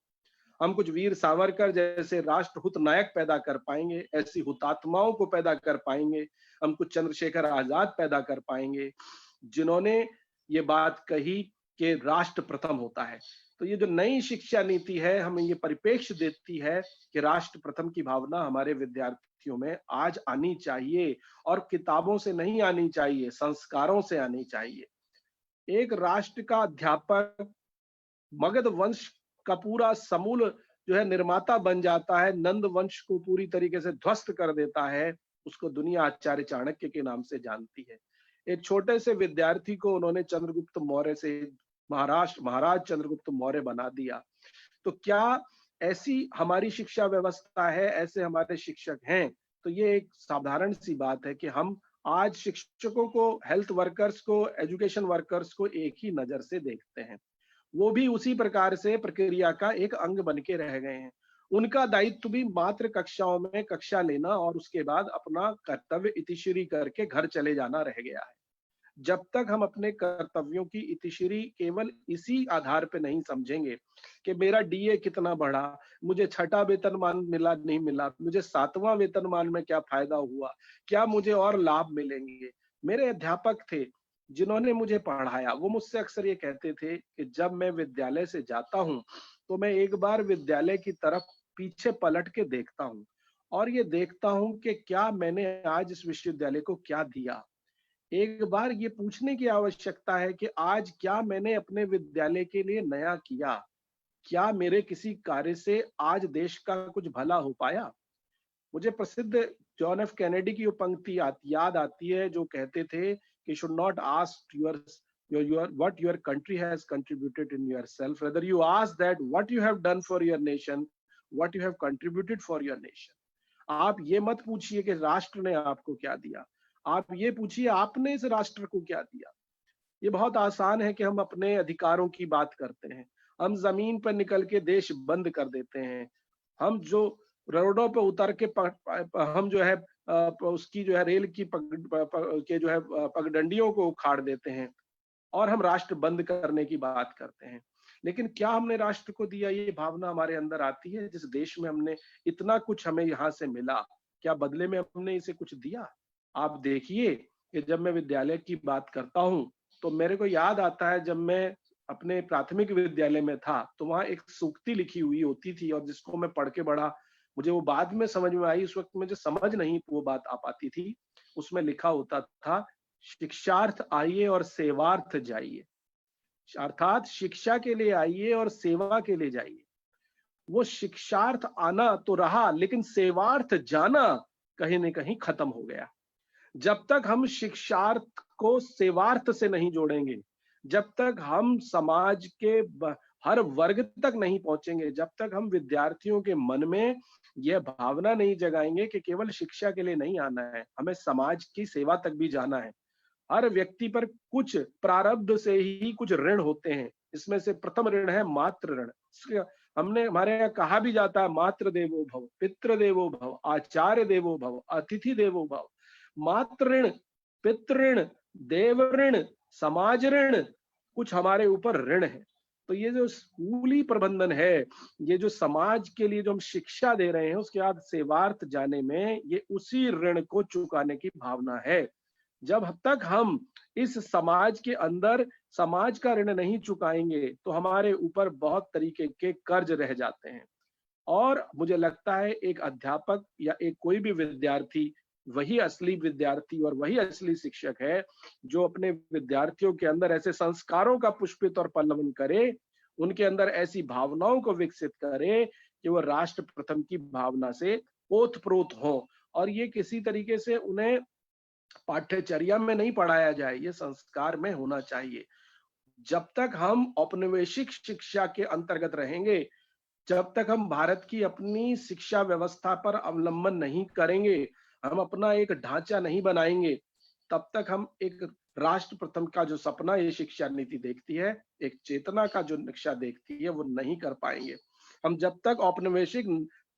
हम कुछ वीर सावरकर जैसे राष्ट्रहित नायक पैदा कर पाएंगे, ऐसी हुतात्माओं को पैदा कर पाएंगे, हम कुछ चंद्रशेखर आजाद पैदा कर पाएंगे जिन्होंने ये बात कही कि राष्ट्र प्रथम होता है। तो ये जो नई शिक्षा नीति है हमें ये परिप्रेक्ष्य देती है कि राष्ट्र प्रथम की भावना हमारे विद्यार्थियों में आज आनी चाहिए और किताबों से नहीं आनी चाहिए, संस्कारों से आनी चाहिए। एक राष्ट्र का अध्यापक मगध वंश का पूरा समूल जो है निर्माता बन जाता है, नंद वंश को पूरी तरीके से ध्वस्त कर देता है, उसको दुनिया आचार्य चाणक्य के नाम से जानती है। एक छोटे से विद्यार्थी को उन्होंने चंद्रगुप्त मौर्य से महाराज चंद्रगुप्त मौर्य बना दिया। तो क्या ऐसी हमारी शिक्षा व्यवस्था है, ऐसे हमारे शिक्षक हैं? तो ये एक साधारण सी बात है कि हम आज शिक्षकों को, हेल्थ वर्कर्स को, एजुकेशन वर्कर्स को एक ही नजर से देखते हैं। वो भी उसी प्रकार से प्रक्रिया का एक अंग बन के रह गए हैं। उनका दायित्व भी मात्र कक्षाओं में कक्षा लेना और उसके बाद अपना कर्तव्य इतिश्री करके घर चले जाना रह गया है। जब तक हम अपने कर्तव्यों की इतिश्री केवल इसी आधार पे नहीं समझेंगे कि मेरा डीए कितना बढ़ा, मुझे छठा वेतनमान मिला नहीं मिला, मुझे सातवां वेतनमान में क्या फायदा हुआ, क्या मुझे और लाभ मिलेंगे। मेरे अध्यापक थे जिन्होंने मुझे पढ़ाया, वो मुझसे अक्सर ये कहते थे कि जब मैं विद्यालय से जाता हूँ तो मैं एक बार विद्यालय की तरफ पीछे पलट के देखता हूँ और ये देखता हूँ कि क्या मैंने आज इस विश्वविद्यालय को क्या दिया। एक बार ये पूछने की आवश्यकता है कि आज क्या मैंने अपने विद्यालय के लिए नया किया, क्या मेरे किसी कार्य से आज देश का कुछ भला हो पाया। मुझे प्रसिद्ध जॉन एफ कैनेडी की वो पंक्ति याद आती है जो कहते थे कि should not ask your what your country has contributed in yourself, rather you ask that what you have done for your nation, what you have contributed for your nation. आप ये मत पूछिए कि राष्ट्र ने आपको क्या दिया, आप ये पूछिए आपने इस राष्ट्र को क्या दिया। ये बहुत आसान है कि हम अपने अधिकारों की बात करते हैं, हम जमीन पर निकल के देश बंद कर देते हैं, हम जो रोडों पे उतर के हम जो है उसकी जो है रेल की के जो है पगडंडियों को उखाड़ देते हैं और हम राष्ट्र बंद करने की बात करते हैं। लेकिन क्या हमने राष्ट्र को दिया? ये भावना हमारे अंदर आती है, जिस देश में हमने इतना कुछ हमें यहाँ से मिला, क्या बदले में हमने इसे कुछ दिया? आप देखिए कि जब मैं विद्यालय की बात करता हूँ तो मेरे को याद आता है जब मैं अपने प्राथमिक विद्यालय में था तो वहां एक सूक्ति लिखी हुई होती थी और जिसको मैं पढ़ के बड़ा मुझे वो बाद में समझ में आई, उस वक्त मुझे समझ नहीं वो बात आ पाती थी। उसमें लिखा होता था, शिक्षार्थ आइए और सेवार्थ जाइए, अर्थात शिक्षा के लिए आइए और सेवा के लिए जाइए। वो शिक्षार्थ आना तो रहा, लेकिन सेवार्थ जाना कहीं न कहीं खत्म हो गया। जब तक हम शिक्षार्थ को सेवार्थ से नहीं जोड़ेंगे, जब तक हम समाज के हर वर्ग तक नहीं पहुंचेंगे, जब तक हम विद्यार्थियों के मन में यह भावना नहीं जगाएंगे कि केवल शिक्षा के लिए नहीं आना है, हमें समाज की सेवा तक भी जाना है। हर व्यक्ति पर कुछ प्रारब्ध से ही कुछ ऋण होते हैं। इसमें से प्रथम ऋण है मातृ ऋण। हमारे यहाँ कहा भी जाता है, मातृ देवो भव, पितृ देवो भव, आचार्य देवो भव, अतिथि देवो भव। मातृ ऋण, पितृ ऋण, देव ऋण, समाज ऋण, कुछ हमारे ऊपर ऋण है। तो ये जो स्कूली प्रबंधन है, ये जो समाज के लिए जो हम शिक्षा दे रहे हैं, उसके बाद सेवार्थ जाने में ये उसी ऋण को चुकाने की भावना है। जब तक हम इस समाज के अंदर समाज का ऋण नहीं चुकाएंगे, तो हमारे ऊपर बहुत तरीके के कर्ज रह जाते हैं। और मुझे लगता है एक अध्यापक या एक कोई भी विद्यार्थी वही असली विद्यार्थी और वही असली शिक्षक है जो अपने विद्यार्थियों के अंदर ऐसे संस्कारों का पुष्पित और पल्लवन करे, उनके अंदर ऐसी भावनाओं को विकसित करे कि वो राष्ट्र प्रथम की भावना से ओतप्रोत हो। और ये किसी तरीके से उन्हें पाठ्यचर्या में नहीं पढ़ाया जाए, ये संस्कार में होना चाहिए। जब तक हम औपनिवेशिक शिक्षा के अंतर्गत रहेंगे, जब तक हम भारत की अपनी शिक्षा व्यवस्था पर अवलंबन नहीं करेंगे, हम अपना एक ढांचा नहीं बनाएंगे, तब तक हम एक राष्ट्र प्रथम का जो सपना ये शिक्षा नीति देखती है, एक चेतना का जो नक्शा देखती है, वो नहीं कर पाएंगे। हम जब तक औपनिवेशिक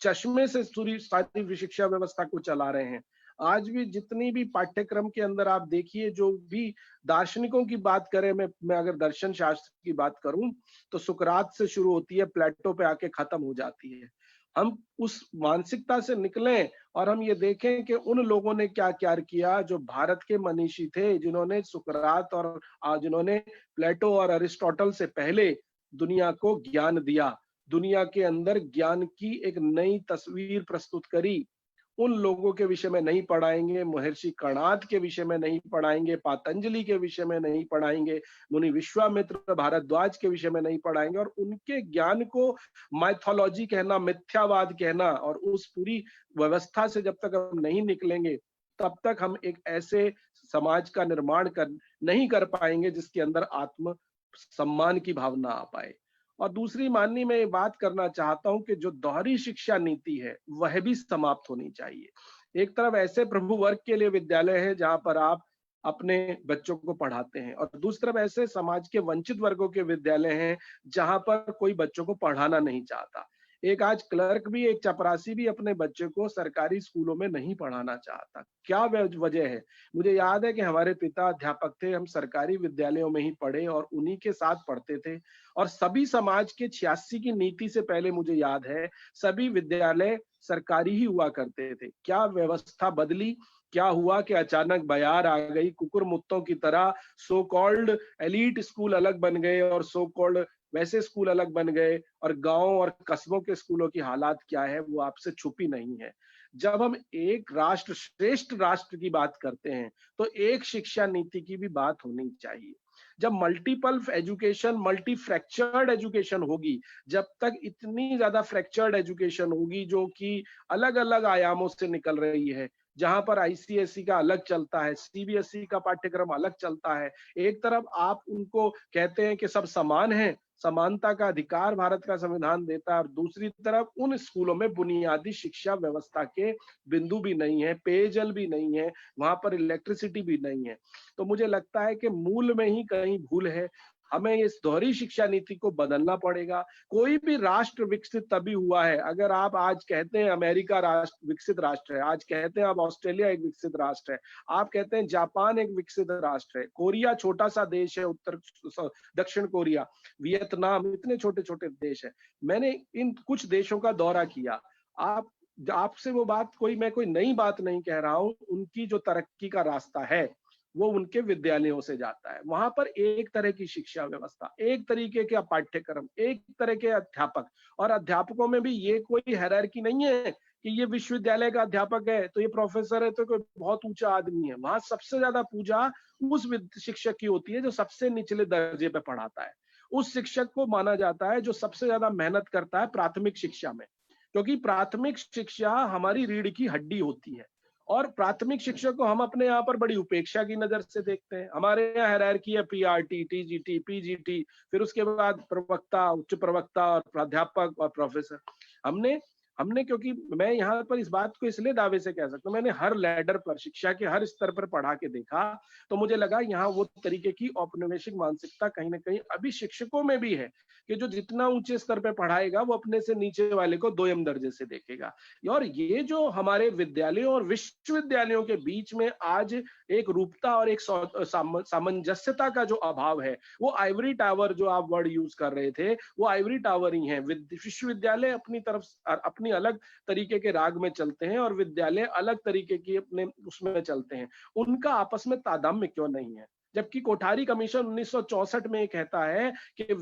चश्मे से सारी शिक्षा व्यवस्था को चला रहे हैं, आज भी जितनी भी पाठ्यक्रम के अंदर आप देखिए, जो भी दार्शनिकों की बात करें, मैं अगर दर्शन शास्त्र की बात करूं तो सुकरात से शुरू होती है, प्लेटो पे आके खत्म हो जाती है। हम उस मानसिकता से निकलें और हम ये देखें कि उन लोगों ने क्या क्या किया जो भारत के मनीषी थे, जिन्होंने सुकरात और जिन्होंने प्लेटो और अरिस्टोटल से पहले दुनिया को ज्ञान दिया, दुनिया के अंदर ज्ञान की एक नई तस्वीर प्रस्तुत करी। उन लोगों के विषय में नहीं पढ़ाएंगे, महर्षि कर्णाद के विषय में नहीं पढ़ाएंगे, पातंजलि के विषय में नहीं पढ़ाएंगे, मुनि विश्वामित्र भारद्वाज के विषय में नहीं पढ़ाएंगे। और उनके ज्ञान को माइथोलॉजी कहना, मिथ्यावाद कहना, और उस पूरी व्यवस्था से जब तक हम नहीं निकलेंगे, तब तक हम एक ऐसे समाज का निर्माण नहीं कर पाएंगे जिसके अंदर आत्म सम्मान की भावना आ पाए। और दूसरी माननी मैं ये बात करना चाहता हूं कि जो दोहरी शिक्षा नीति है वह भी समाप्त होनी चाहिए। एक तरफ ऐसे प्रभु वर्ग के लिए विद्यालय है जहां पर आप अपने बच्चों को पढ़ाते हैं, और दूसरी तरफ ऐसे समाज के वंचित वर्गों के विद्यालय हैं जहां पर कोई बच्चों को पढ़ाना नहीं चाहता। एक आज क्लर्क भी, एक चपरासी भी अपने बच्चे को सरकारी स्कूलों में नहीं पढ़ाना चाहता। क्या वजह है? मुझे याद है कि हमारे पिता अध्यापक थे, हम सरकारी विद्यालयों में ही पढ़े और उन्हीं के साथ पढ़ते थे। और सभी समाज के 86 की नीति से पहले मुझे याद है सभी विद्यालय सरकारी ही हुआ करते थे। क्या व्यवस्था बदली? क्या हुआ कि अचानक बयार आ गई, कुकुर मुत्तों की तरह सो कॉल्ड एलीट स्कूल अलग बन गए और सो कॉल्ड वैसे स्कूल अलग बन गए, और गांव और कस्बों के स्कूलों की हालात क्या है वो आपसे छुपी नहीं है। जब हम एक राष्ट्र श्रेष्ठ राष्ट्र की बात करते हैं तो एक शिक्षा नीति की भी बात होनी चाहिए। जब multiple education, multi fractured education होगी, जब तक इतनी ज्यादा फ्रैक्चर्ड एजुकेशन होगी जो कि अलग अलग आयामों से निकल रही है, जहां पर आईसीएसई का अलग चलता है, सीबीएसई का पाठ्यक्रम अलग चलता है। एक तरफ आप उनको कहते हैं कि सब समान हैं, समानता का अधिकार भारत का संविधान देता है, और दूसरी तरफ उन स्कूलों में बुनियादी शिक्षा व्यवस्था के बिंदु भी नहीं है, पेयजल भी नहीं है, वहां पर इलेक्ट्रिसिटी भी नहीं है। तो मुझे लगता है कि मूल में ही कहीं भूल है। हमें इस दोहरी शिक्षा नीति को बदलना पड़ेगा। कोई भी राष्ट्र विकसित तभी हुआ है, अगर आप आज कहते हैं अमेरिका राष्ट्र विकसित राष्ट्र है, आज कहते हैं आप ऑस्ट्रेलिया एक विकसित राष्ट्र है, आप कहते हैं जापान एक विकसित राष्ट्र है, कोरिया छोटा सा देश है, दक्षिण कोरिया, वियतनाम, इतने छोटे छोटे देश है। मैंने इन कुछ देशों का दौरा किया। आपसे वो बात मैं कोई नई बात नहीं कह रहा हूं, उनकी जो तरक्की का रास्ता है वो उनके विद्यालयों से जाता है। वहां पर एक तरह की शिक्षा व्यवस्था, एक तरीके के पाठ्यक्रम, एक तरह के अध्यापक, और अध्यापकों में भी ये कोई हायरार्की नहीं है कि ये विश्वविद्यालय का अध्यापक है तो ये प्रोफेसर है तो कोई बहुत ऊंचा आदमी है। वहां सबसे ज्यादा पूजा उस शिक्षक की होती है जो सबसे निचले दर्जे पे पढ़ाता है। उस शिक्षक को माना जाता है जो सबसे ज्यादा मेहनत करता है प्राथमिक शिक्षा में, क्योंकि प्राथमिक शिक्षा हमारी रीढ़ की हड्डी होती है। और प्राथमिक शिक्षा को हम अपने यहाँ पर बड़ी उपेक्षा की नजर से देखते हैं। हमारे यहाँ हायरार्की है पीआरटी, टीजीटी, पीजीटी, फिर उसके बाद प्रवक्ता, उच्च प्रवक्ता और प्राध्यापक और प्रोफेसर। हमने क्योंकि मैं यहाँ पर इस बात को इसलिए दावे से कह सकता हूँ, मैंने हर लैडर पर, शिक्षा के हर स्तर पर पढ़ा के देखा, तो मुझे लगा यहाँ वो तरीके की औपनिवेशिक मानसिकता कहीं ना कहीं अभी शिक्षकों में भी है कि जो जितना ऊंचे स्तर पर पढ़ाएगा वो अपने से नीचे वाले को दोयम दर्जे से देखेगा। और ये जो हमारे विद्यालयों और विश्वविद्यालयों के बीच में आज एक रूपता और एक सामंजस्यता का जो अभाव है, वो आइवरी टावर जो आप वर्ड यूज कर रहे थे, वो आइवरी टावर ही है। विश्वविद्यालय अपनी तरफ अपनी अलग तरीके के राग में चलते हैं और विद्यालय अलग तरीके की अपने उसमें चलते हैं। उनका आपस में तादाम्य क्यों नहीं है? जबकि कोठारी कमीशन 1964 में कहता है कि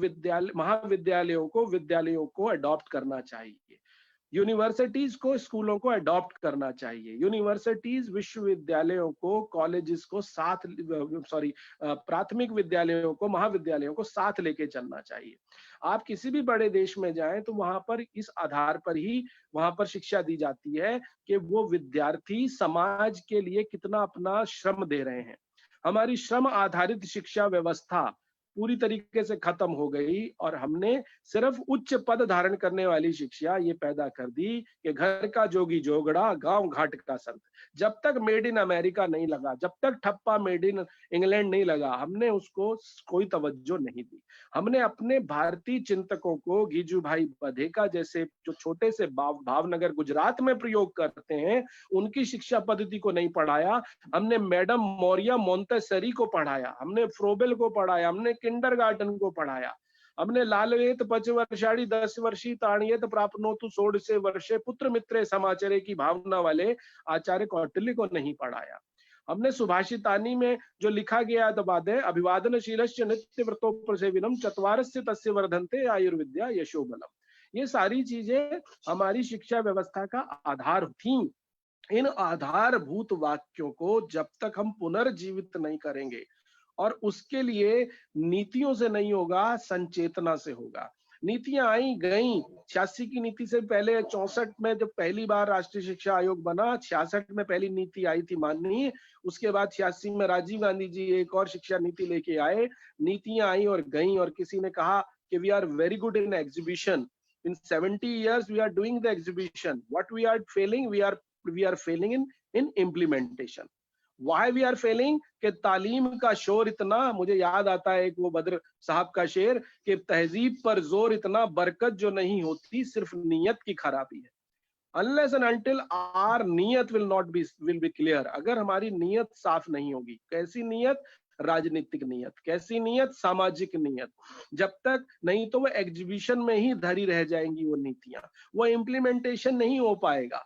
महाविद्यालयों को अडॉप्ट करना चाहिए, यूनिवर्सिटीज को स्कूलों को अडॉप्ट करना चाहिए, यूनिवर्सिटीज विश्वविद्यालयों को, कॉलेजेस को साथ, प्राथमिक विद्यालयों को, महाविद्यालयों को साथ लेके चलना चाहिए। आप किसी भी बड़े देश में जाएं तो वहां पर इस आधार पर ही वहां पर शिक्षा दी जाती है कि वो विद्यार्थी समाज के लिए कितना अपना श्रम दे रहे हैं। हमारी श्रम आधारित शिक्षा व्यवस्था पूरी तरीके से खत्म हो गई और हमने सिर्फ उच्च पद धारण करने वाली शिक्षा ये पैदा कर दी कि घर का जोगी जोगड़ा, गांव घाट का संत। जब तक मेड इन अमेरिका नहीं लगा, जब तक ठप्पा मेड इन इंग्लैंड नहीं लगा, हमने उसको कोई तवज्जो नहीं दी। हमने अपने भारतीय चिंतकों को गीजू भाई बधेका जैसे जो छोटे से भावनगर गुजरात में प्रयोग करते हैं, उनकी शिक्षा पद्धति को नहीं पढ़ाया। हमने मैडम मौर्या मोंटेसरी को पढ़ाया, हमने फ्रोबेल को पढ़ाया, हमने किंडरगार्टन को पढ़ाया, हमने लालवेत पचवर्षाणी 10 वर्षी ताणियत प्राप्नोतु 16 वर्षे पुत्र मित्रे समाचरे की भावना वाले आचार्य कौटिल्य को नहीं पढ़ाया। हमने सुभाषितानी में जो लिखा गया दबादे अभिवादनशीलश्च नित्य व्रतोपसेविनम चत्वारस्य तस्य वर्धन्ते आयुर्विद्या यशोबलम, ये सारी चीजें हमारी शिक्षा व्यवस्था का आधार थी। इन आधारभूत वाक्यों को जब तक हम पुनर्जीवित नहीं करेंगे, और उसके लिए नीतियों से नहीं होगा, संचेतना से होगा। नीतियां आई गई, 86 की नीति से पहले 64 में जब पहली बार राष्ट्रीय शिक्षा आयोग बना, 66 में पहली नीति आई थी माननीय, उसके बाद 86 में राजीव गांधी जी एक और शिक्षा नीति लेके आए। नीतियां आई और गई, और किसी ने कहा कि we are very good in exhibition, in 70 years we are doing the exhibition, what we are failing, we are failing in implementation. Why we are failing? कि तालीम का शोर इतना, मुझे याद आता है एक वो बद्र साहब का शेर कि तहजीब पर जोर इतना, बरकत जो नहीं होती सिर्फ नीयत की खराबी है। Unless and until our नीयत will be clear, अगर हमारी नीयत साफ नहीं होगी, कैसी नीयत? राजनीतिक नीयत। कैसी नीयत? सामाजिक नीयत। जब तक नहीं तो वो एग्जीबिशन में ही धरी रह जाएंगी वो नीतियां, वो इम्प्लीमेंटेशन नहीं हो पाएगा।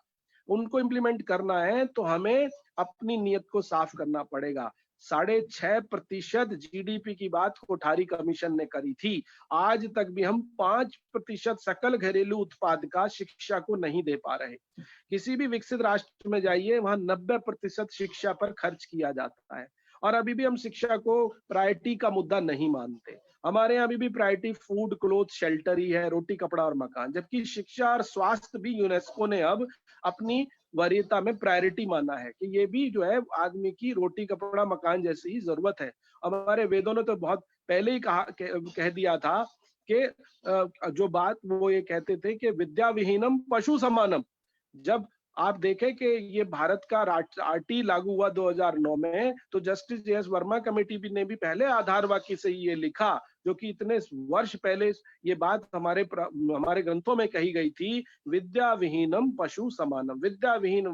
उनको इम्प्लीमेंट करना है तो हमें अपनी नीयत को साफ करना पड़ेगा। 6.5% जीडीपी की बात कोठारी कमीशन ने करी थी, आज तक भी हम 5% सकल घरेलू उत्पाद का शिक्षा को नहीं दे पा रहे। किसी भी विकसित राष्ट्र में जाइए, वहां 90% शिक्षा पर खर्च किया जाता है, और अभी भी हम शिक्षा को प्रायोरिटी का मुद्दा नहीं मानते। हमारे यहाँ अभी भी प्रायोरिटी फूड, क्लोथ, शेल्टर ही है, रोटी, कपड़ा और मकान, जबकि शिक्षा और स्वास्थ्य भी यूनेस्को ने अब अपनी वरीयता में प्रायोरिटी माना है कि ये भी जो है आदमी की रोटी, कपड़ा, मकान जैसी ही जरूरत है। हमारे वेदों ने तो बहुत पहले ही कह दिया था कि जो बात वो ये कहते थे कि विद्या विहीनम पशु समानम। जब आप देखें कि ये भारत का आरटी लागू हुआ 2009 में, तो justice J S Verma committee ने भी पहले आधार वाक्य से ये लिखा, जो कि इतने वर्ष पहले ये बात हमारे ग्रंथों में कही गई थी, विद्या विहीनम पशु समानम। विद्या विहीन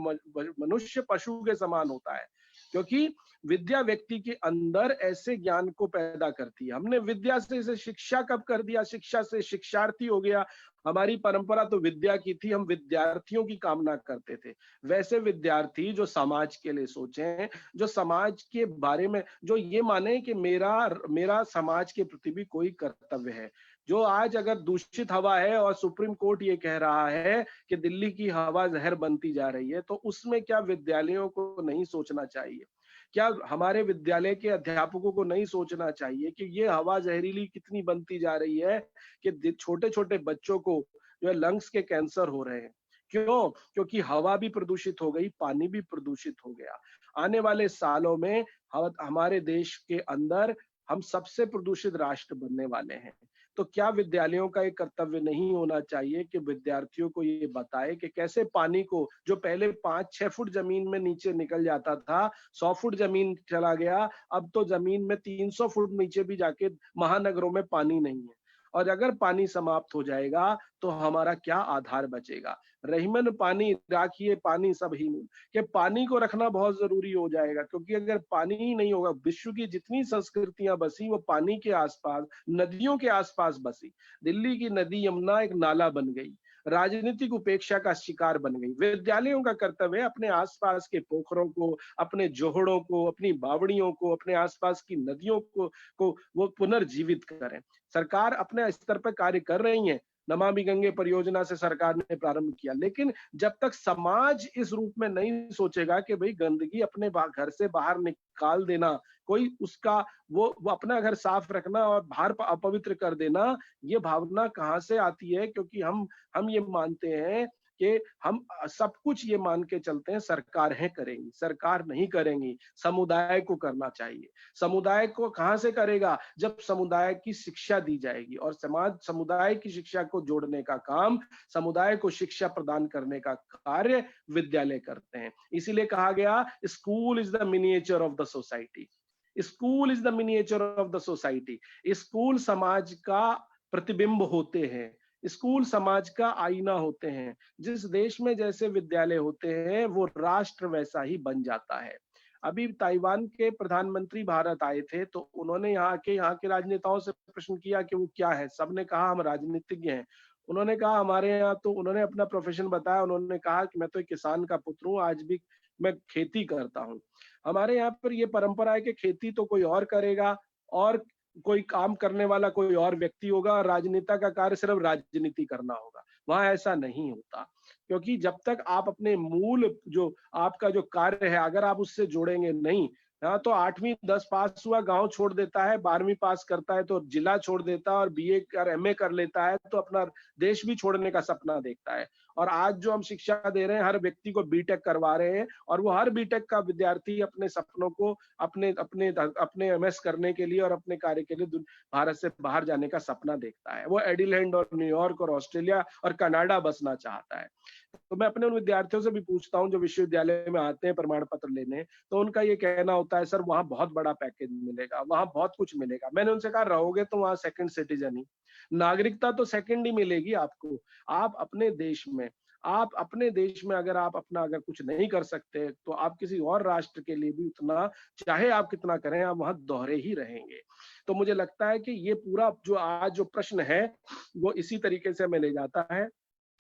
मनुष्य पशु के समान होता है, क्योंकि विद्या व्यक्ति के अंदर ऐसे ज्ञान को पैदा करती है। हमने विद्या से शिक्षा कब कर दिया? शिक्षा से शिक्षार्थी हो गया। हमारी परंपरा तो विद्या की थी, हम विद्यार्थियों की कामना करते थे। वैसे विद्यार्थी जो समाज के लिए सोचें, जो समाज के बारे में जो ये माने कि मेरा समाज के प्रति भी कोई कर्तव्य है। जो आज अगर दूषित हवा है और सुप्रीम कोर्ट ये कह रहा है कि दिल्ली की हवा जहर बनती जा रही है, तो उसमें क्या विद्यालयों को नहीं सोचना चाहिए? क्या हमारे विद्यालय के अध्यापकों को नहीं सोचना चाहिए कि ये हवा जहरीली कितनी बनती जा रही है कि छोटे छोटे बच्चों को जो है लंग्स के कैंसर हो रहे हैं? क्यों? क्योंकि हवा भी प्रदूषित हो गई, पानी भी प्रदूषित हो गया। आने वाले सालों में हमारे देश के अंदर हम सबसे प्रदूषित राष्ट्र बनने वाले हैं। तो क्या विद्यालयों का एक कर्तव्य नहीं होना चाहिए कि विद्यार्थियों को ये बताए कि कैसे पानी को, जो पहले 5-6 फुट जमीन में नीचे निकल जाता था, 100 फुट जमीन चला गया, अब तो जमीन में 300 फुट नीचे भी जाके महानगरों में पानी नहीं है। और अगर पानी समाप्त हो जाएगा तो हमारा क्या आधार बचेगा? रहीमन पानी राखिए, पानी सब ही मूल, कि पानी को रखना बहुत जरूरी हो जाएगा, क्योंकि अगर पानी ही नहीं होगा, विश्व की जितनी संस्कृतियां बसी वो पानी के आसपास, नदियों के आसपास बसी। दिल्ली की नदी यमुना एक नाला बन गई, राजनीतिक उपेक्षा का शिकार बन गई। विद्यालयों का कर्तव्य है अपने आसपास के पोखरों को, अपने जोहड़ों को, अपनी बावड़ियों को, अपने आसपास की नदियों को वो पुनर्जीवित करें। सरकार अपने स्तर पर कार्य कर रही है, नमामि गंगे परियोजना से सरकार ने प्रारंभ किया, लेकिन जब तक समाज इस रूप में नहीं सोचेगा कि भाई गंदगी अपने घर से बाहर निकाल देना, कोई उसका वो अपना घर साफ रखना और बाहर अपवित्र कर देना, ये भावना कहाँ से आती है? क्योंकि हम ये मानते हैं कि हम सब कुछ ये मान के चलते हैं सरकार है करेंगी, सरकार नहीं करेंगी, समुदाय को करना चाहिए। समुदाय को कहाँ से करेगा? जब समुदाय की शिक्षा दी जाएगी, और समुदाय की शिक्षा को जोड़ने का काम, समुदाय को शिक्षा प्रदान करने का कार्य विद्यालय करते हैं। इसीलिए कहा गया school is the miniature of the society. School is the miniature of the society. School समाज का प्रतिबिंब होते हैं, स्कूल समाज का आईना होते हैं। जिस देश में जैसे विद्यालय होते हैं वो राष्ट्र वैसा ही बन जाता है। अभी ताइवान के प्रधानमंत्री भारत आए थे, तो उन्होंने यहाँ के राजनेताओं से प्रश्न किया कि वो क्या है। सबने कहा हम राजनीतिज्ञ हैं। उन्होंने कहा हमारे यहाँ तो, उन्होंने अपना प्रोफेशन बताया, उन्होंने कहा कि मैं तो एक किसान का पुत्र हूँ, आज भी मैं खेती करता हूँ। हमारे यहाँ पर ये परंपरा है कि खेती तो कोई और करेगा और कोई काम करने वाला कोई और व्यक्ति होगा, और राजनेता का कार्य सिर्फ राजनीति करना होगा। वहां ऐसा नहीं होता, क्योंकि जब तक आप अपने मूल जो आपका जो कार्य है अगर आप उससे जोड़ेंगे नहीं, हाँ, तो 8वीं 10 पास हुआ गांव छोड़ देता है, 12वीं पास करता है तो जिला छोड़ देता है, और बीए और एमए कर लेता है तो अपना देश भी छोड़ने का सपना देखता है। और आज जो हम शिक्षा दे रहे हैं, हर व्यक्ति को बीटेक करवा रहे हैं, और वो हर बीटेक का विद्यार्थी अपने सपनों को अपने एमएस करने के लिए और अपने कार्य के लिए भारत से बाहर जाने का सपना देखता है। वो एडिलेड और न्यूयॉर्क और ऑस्ट्रेलिया और कनाडा बसना चाहता है। तो मैं अपने उन विद्यार्थियों से भी पूछता हूँ जो विश्वविद्यालय में आते हैं प्रमाण पत्र लेने, तो उनका ये कहना होता है सर वहां बहुत बड़ा पैकेज मिलेगा, वहां बहुत कुछ मिलेगा। मैंने उनसे कहा रहोगे तो वहां सेकंड सिटीजन ही, नागरिकता तो सेकंड ही मिलेगी आपको। आप अपने देश में अगर आप अपना अगर कुछ नहीं कर सकते, तो आप किसी और राष्ट्र के लिए भी उतना, चाहे आप कितना करें, आप वहां दोहरे ही रहेंगे। तो मुझे लगता है कि ये पूरा जो आज जो प्रश्न है वो इसी तरीके से हमें ले जाता है।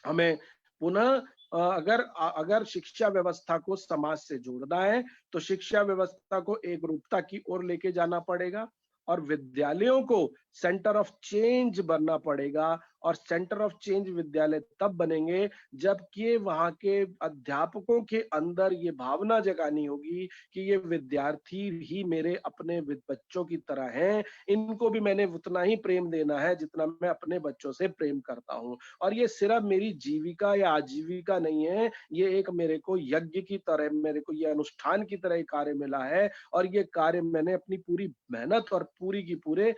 हमें पुनः अगर शिक्षा व्यवस्था को समाज से जोड़ना है, तो शिक्षा व्यवस्था को एक रूपता की ओर लेके जाना पड़ेगा, और विद्यालयों को सेंटर ऑफ चेंज बनना पड़ेगा। और सेंटर ऑफ चेंज विद्यालय तब बनेंगे जबकि वहां के अध्यापकों के अंदर ये भावना जगानी होगी कि ये विद्यार्थी ही मेरे अपने बच्चों की तरह हैं, इनको भी मैंने उतना ही प्रेम देना है जितना मैं अपने बच्चों से प्रेम करता हूँ। और ये सिर्फ मेरी जीविका या आजीविका नहीं है, ये एक मेरे को यज्ञ की तरह, मेरे को ये अनुष्ठान की तरह कार्य मिला है, और ये कार्य मैंने अपनी पूरी मेहनत और पूरी की पूरे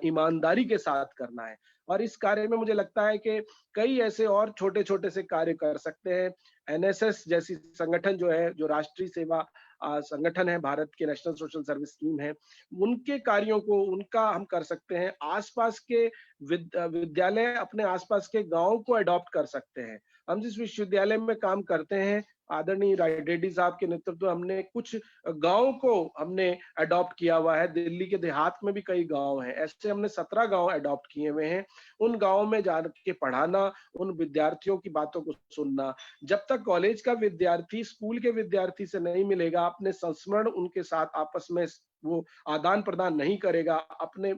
ईमानदारी के साथ करना है। और इस कार्य में मुझे लगता है कि कई ऐसे और छोटे छोटे से कार्य कर सकते हैं। एनएसएस जैसी संगठन जो है, जो राष्ट्रीय सेवा संगठन है, भारत के नेशनल सोशल सर्विस स्कीम है, उनके कार्यों को उनका हम कर सकते हैं। आसपास के विद्यालय अपने आसपास के गांव को अडॉप्ट कर सकते हैं। हम जिस विश्वविद्यालय में काम करते हैं, आदरणीय रेड्डी साहब के नेतृत्व, हमने कुछ गांव को हमने अडॉप्ट किया हुआ है। दिल्ली के देहात में भी कई गांव हैं, ऐसे हमने 17 गांव अडॉप्ट किए हुए हैं। उन गांवों में जाके पढ़ाना, उन विद्यार्थियों की बातों को सुनना। जब तक कॉलेज का विद्यार्थी स्कूल के विद्यार्थी से नहीं मिलेगा, अपने संस्मरण उनके साथ आपस में वो आदान प्रदान नहीं करेगा अपने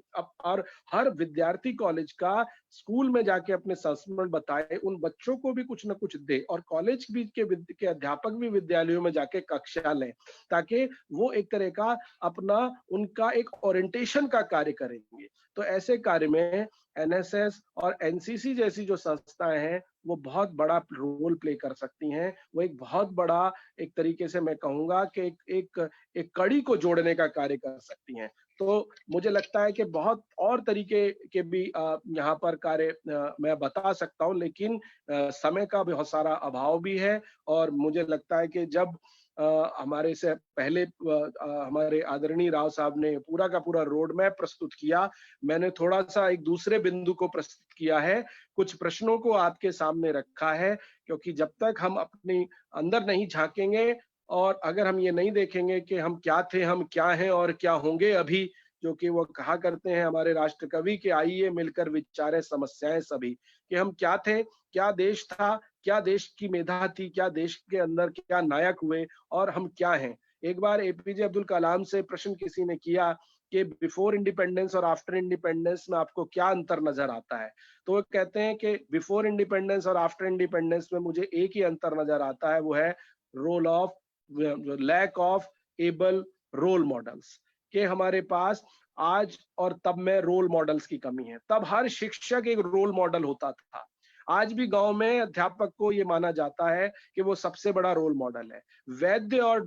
और हर विद्यार्थी कॉलेज का स्कूल में जाके अपने संस्मरण बताए, उन बच्चों को भी कुछ ना कुछ दे, और कॉलेज भी के अध्यापक भी विद्यालयों में जाके कक्षा लें, ताकि वो एक तरह का अपना उनका एक ओरिएंटेशन का कार्य करेंगे। तो ऐसे कार्य में एनएसएस और एनसीसी जैसी जो संस्थाएं हैं वो बहुत बड़ा रोल प्ले कर सकती हैं। वो एक बहुत बड़ा, एक तरीके से मैं कहूंगा कि एक कड़ी को जोड़ने का कार्य कर सकती हैं। तो मुझे लगता है कि बहुत और तरीके के भी यहाँ पर कार्य मैं बता सकता हूँ, लेकिन समय का बहुत सारा अभाव भी है। और मुझे लगता है कि जब हमारे से पहले हमारे आदरणीय राव साहब ने पूरा का पूरा रोड मैप प्रस्तुत किया, मैंने थोड़ा सा एक दूसरे बिंदु को प्रस्तुत किया है, कुछ प्रश्नों को आपके सामने रखा है, क्योंकि जब तक हम अपने अंदर नहीं झांकेंगे और अगर हम ये नहीं देखेंगे कि हम क्या थे, हम क्या हैं और क्या होंगे अभी, जो कि वो कहा करते हैं हमारे राष्ट्र कवि के, आइए मिलकर विचारे समस्याएं सभी, कि हम क्या थे, क्या देश था, क्या देश की मेधा थी, क्या देश के अंदर क्या नायक हुए और हम क्या हैं। एक बार एपीजे अब्दुल कलाम से प्रश्न किसी ने किया कि बिफोर इंडिपेंडेंस और आफ्टर इंडिपेंडेंस में आपको क्या अंतर नजर आता है, तो वो कहते हैं कि बिफोर इंडिपेंडेंस और आफ्टर इंडिपेंडेंस में मुझे एक ही अंतर नजर आता है, वो है role of lack of able role models, कि हमारे पास आज और तब में रोल मॉडल्स की कमी है। तब हर शिक्षक एक रोल मॉडल होता था। आज भी गांव में अध्यापक को ये माना जाता है कि वो सबसे बड़ा रोल मॉडल है। वैद्य और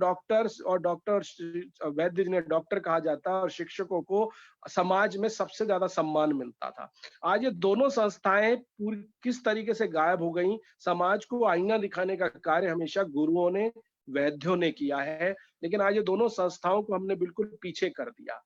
वैद्य जिन्हें डॉक्टर कहा जाता है और शिक्षकों को समाज में सबसे ज्यादा सम्मान मिलता था। आज ये दोनों संस्थाएं पूरी किस तरीके से गायब हो गई। समाज को आईना दिखाने का कार्य हमेशा गुरुओं ने, वैद्यों ने किया है, लेकिन आज ये दोनों संस्थाओं को हमने बिल्कुल पीछे कर दिया।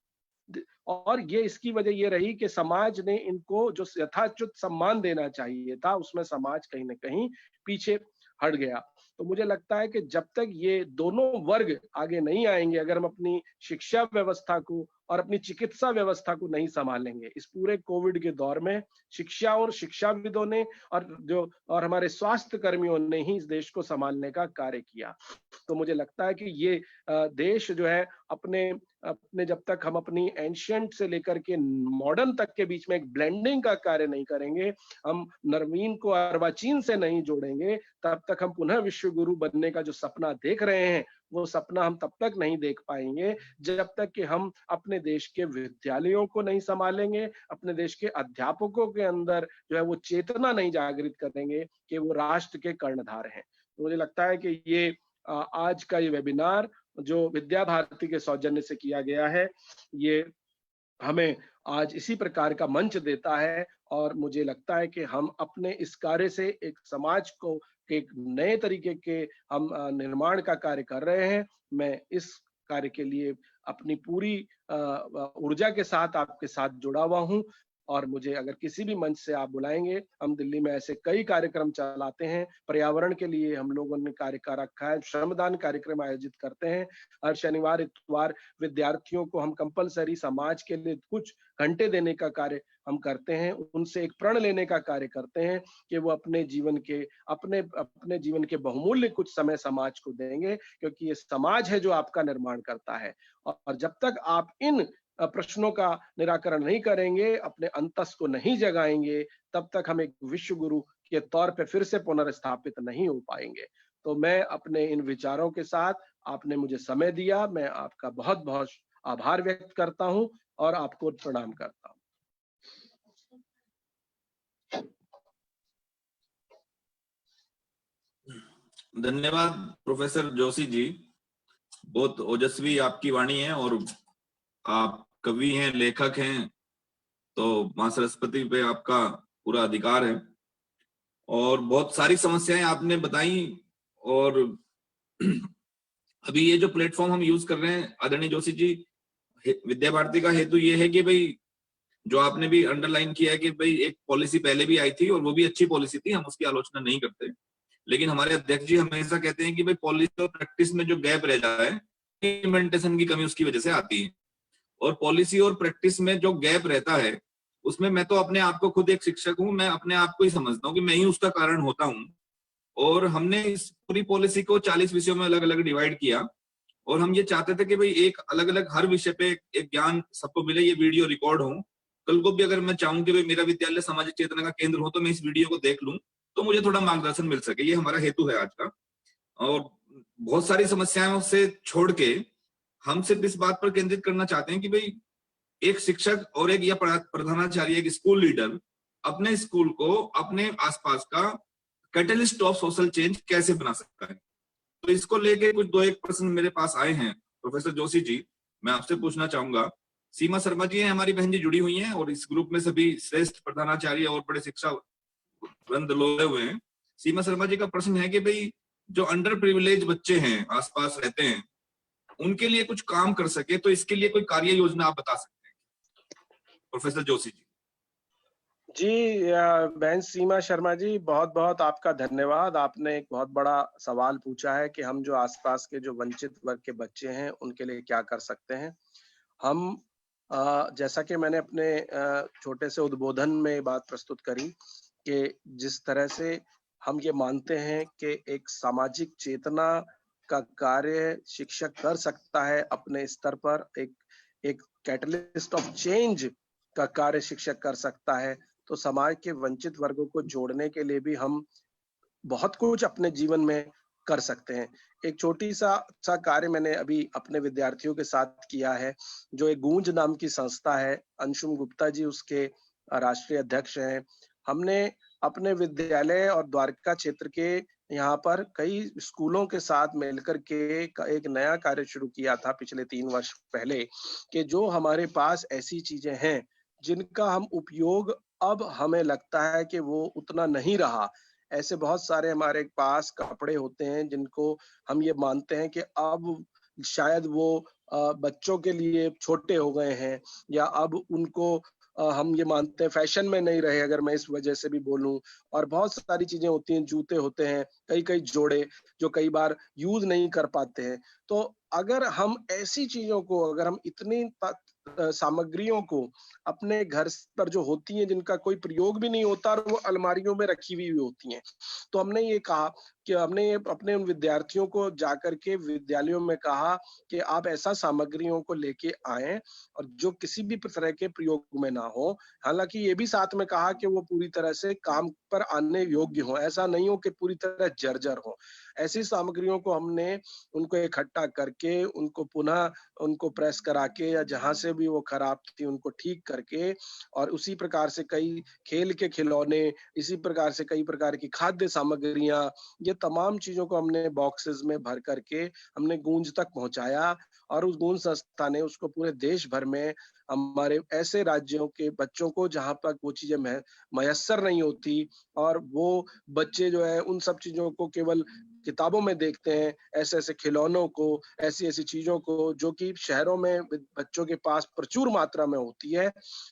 और ये इसकी वजह ये रही कि समाज ने इनको जो यथाचित सम्मान देना चाहिए था, उसमें समाज कहीं ना कहीं पीछे हट गया। तो मुझे लगता है कि जब तक ये दोनों वर्ग आगे नहीं आएंगे, अगर हम अपनी शिक्षा व्यवस्था को और अपनी चिकित्सा व्यवस्था को नहीं संभालेंगे, इस पूरे कोविड के दौर में शिक्षा और शिक्षाविदों ने और हमारे स्वास्थ्य कर्मियों ने ही इस देश को संभालने का कार्य किया। तो मुझे लगता है कि ये देश जो है अपने जब तक हम अपनी एंशिएंट से लेकर के मॉडर्न तक के बीच में एक ब्लेंडिंग का कार्य नहीं करेंगे, हम नरमीन को अर्वाचीन से नहीं जोड़ेंगे, तब तक हम पुनः विश्व गुरु बनने का जो सपना देख रहे हैं, वो सपना हम तब तक नहीं देख पाएंगे जब तक कि हम अपने देश के विद्यालयों को नहीं संभालेंगे, अपने देश के अध्यापकों के अंदर जो है वो चेतना नहीं जागृत करेंगे कि वो राष्ट्र के कर्णधार हैं। तो मुझे लगता है कि ये आज का ये वेबिनार जो विद्या भारती के सौजन्य से किया गया है, ये हमें आज इसी प्रकार का मंच देता है। और मुझे लगता है कि हम अपने इस कार्य से एक समाज को एक नए तरीके के हम निर्माण का कार्य कर रहे हैं। मैं इस कार्य के लिए अपनी पूरी ऊर्जा के साथ आपके साथ जुड़ा हुआ हूं। और मुझे अगर किसी भी मंच से आप बुलाएंगे, हम दिल्ली में ऐसे कई कार्यक्रम चलाते हैं। पर्यावरण के लिए हम लोगों ने कार्य कर रखा है, श्रमदान कार्यक्रम आयोजित करते हैं। हर शनिवार इतवार विद्यार्थियों को हम कंपलसरी समाज के लिए कुछ घंटे देने का कार्य हम करते हैं, उनसे एक प्रण लेने का कार्य करते हैं कि वो अपने जीवन के बहुमूल्य कुछ समय समाज को देंगे, क्योंकि ये समाज है जो आपका निर्माण करता है। और जब तक आप इन प्रश्नों का निराकरण नहीं करेंगे, अपने अंतस को नहीं जगाएंगे, तब तक हम एक विश्व गुरु के तौर पे फिर से पुनर्स्थापित नहीं हो पाएंगे। तो मैं अपने इन विचारों के साथ, आपने मुझे समय दिया, मैं आपका बहुत बहुत आभार व्यक्त करता हूं और आपको प्रणाम करता हूं। धन्यवाद प्रोफेसर जोशी जी, बहुत ओजस्वी आपकी वाणी है और आप कवि हैं, लेखक हैं, तो मां सरस्वती पे आपका पूरा अधिकार है और बहुत सारी समस्याएं आपने बताई। और अभी ये जो प्लेटफॉर्म हम यूज कर रहे हैं आदरणीय जोशी जी, विद्या भारती का हेतु ये है कि भाई जो आपने भी अंडरलाइन किया है कि भाई एक पॉलिसी पहले भी आई थी और वो भी अच्छी पॉलिसी थी, हम उसकी आलोचना नहीं करते, लेकिन हमारे अध्यक्ष जी हमेशा कहते हैं कि भाई पॉलिसी और प्रैक्टिस में जो गैप रह जाता है, इम्प्लीमेंटेशन की कमी उसकी वजह से आती है। और पॉलिसी और प्रैक्टिस में जो गैप रहता है उसमें मैं तो अपने आप को, खुद एक शिक्षक हूं, मैं अपने आप को ही समझता हूँ कि मैं ही उसका कारण होता हूँ। और हमने इस पूरी पॉलिसी को 40 विषयों में अलग अलग डिवाइड किया और हम ये चाहते थे कि भाई एक अलग अलग हर विषय पे एक ज्ञान सबको मिले, ये वीडियो रिकॉर्ड हो। कल को भी अगर मैं चाहूं कि भाई मेरा विद्यालय सामाजिक चेतना का केंद्र हो, तो मैं इस वीडियो को देख लूं तो मुझे थोड़ा मार्गदर्शन मिल सके। ये हमारा हेतु है आज का। और बहुत सारी समस्याओं से छोड़ के हम सिर्फ इस बात पर केंद्रित करना चाहते हैं कि भाई एक शिक्षक और एक या प्रधानाचार्य, एक स्कूल लीडर अपने स्कूल को, अपने आसपास का कैटलिस्ट ऑफ सोशल चेंज कैसे बना सकता है। तो इसको लेके कुछ 2-1 प्रश्न मेरे पास आए हैं। प्रोफेसर जोशी जी, मैं आपसे पूछना चाहूंगा। सीमा शर्मा जी हैं हमारी बहन जी, जुड़ी हुई हैं, और इस ग्रुप में सभी श्रेष्ठ प्रधानाचार्य और बड़े शिक्षा वृंद लोग हुए हैं। सीमा शर्मा जी का प्रश्न है कि भाई जो अंडर प्रिविलेज बच्चे हैं, आसपास रहते हैं, उनके लिए कुछ काम कर सके, तो इसके लिए कोई कार्य योजना आप बता सकते हैं? प्रोफेसर जोशी जी। जी, बहन सीमा शर्मा जी, बहुत बहुत आपका धन्यवाद। आपने एक बहुत बड़ा सवाल पूछा है कि हम जो आसपास के जो वंचित वर्ग के बच्चे हैं उनके लिए क्या कर सकते हैं। हम जैसा कि मैंने अपने छोटे से उद्बोधन में बात प्रस्तुत करी कि जिस तरह से हम ये मानते हैं कि एक सामाजिक चेतना का कार्य शिक्षक कर सकता है अपने स्तर पर, एक कैटलिस्ट ऑफ चेंज का कार्य शिक्षक कर सकता है, तो समाज के वंचित वर्गों को जोड़ने के लिए भी हम बहुत कुछ अपने जीवन में कर सकते हैं। एक छोटी सा कार्य मैंने अभी अपने विद्यार्थियों के साथ किया है, जो एक गूंज नाम की संस्था है, अंशुम गुप्ता जी उसके राष्ट्रीय अध्यक्ष हैं। हमने अपने विद्यालय और द्वारका क्षेत्र के यहाँ पर कई स्कूलों के साथ मिलकर के एक नया कार्य शुरू किया था पिछले 3 वर्ष पहले, कि जो हमारे पास ऐसी चीजें हैं जिनका हम उपयोग अब हमें लगता है कि वो उतना नहीं रहा। ऐसे बहुत सारे हमारे पास कपड़े होते हैं जिनको हम ये मानते हैं कि अब शायद वो बच्चों के लिए छोटे हो गए हैं, या अब उनको हम ये मानते हैं फैशन में नहीं रहे, अगर मैं इस वजह से भी बोलूं। और बहुत सारी चीजें होती हैं, जूते होते हैं कई जोड़े जो कई बार यूज नहीं कर पाते हैं। तो अगर हम ऐसी चीजों को, अगर हम इतनी सामग्रियों को अपने घर पर जो होती हैं जिनका कोई प्रयोग भी नहीं होता और वो अलमारियों में रखी हुई होती हैं, तो हमने ये कहा कि हमने अपने उन विद्यार्थियों को जाकर के विद्यालयों में कहा कि आप ऐसा सामग्रियों को लेके आएं और जो किसी भी तरह के प्रयोग में ना हो। हालांकि ये भी साथ में कहा कि वो पूरी तरह से काम पर आने योग्य हो, ऐसा नहीं हो कि पूरी तरह जर्जर हो। ऐसी सामग्रियों को हमने उनको इकट्ठा करके उनको पुनः उनको प्रेस करा के, या जहां से भी वो खराब थी उनको ठीक करके, और उसी प्रकार से कई खेल के खिलौने, इसी प्रकार से कई प्रकार की खाद्य सामग्रियां, ये तमाम चीजों को हमने बॉक्सेस में भर करके हमने गूंज तक पहुंचाया। और उस गूंज संस्था ने उसको पूरे देश भर में हमारे ऐसे राज्यों के बच्चों को जहां पर वो चीजें मयस्सर नहीं होती, और वो बच्चे जो है उन सब चीजों को केवल किताबों में देखते हैं, ऐसे खिलौनों को, ऐसी चीजों को जो कि शहरों में बच्चों के पास प्रचुर मात्रा में होती है।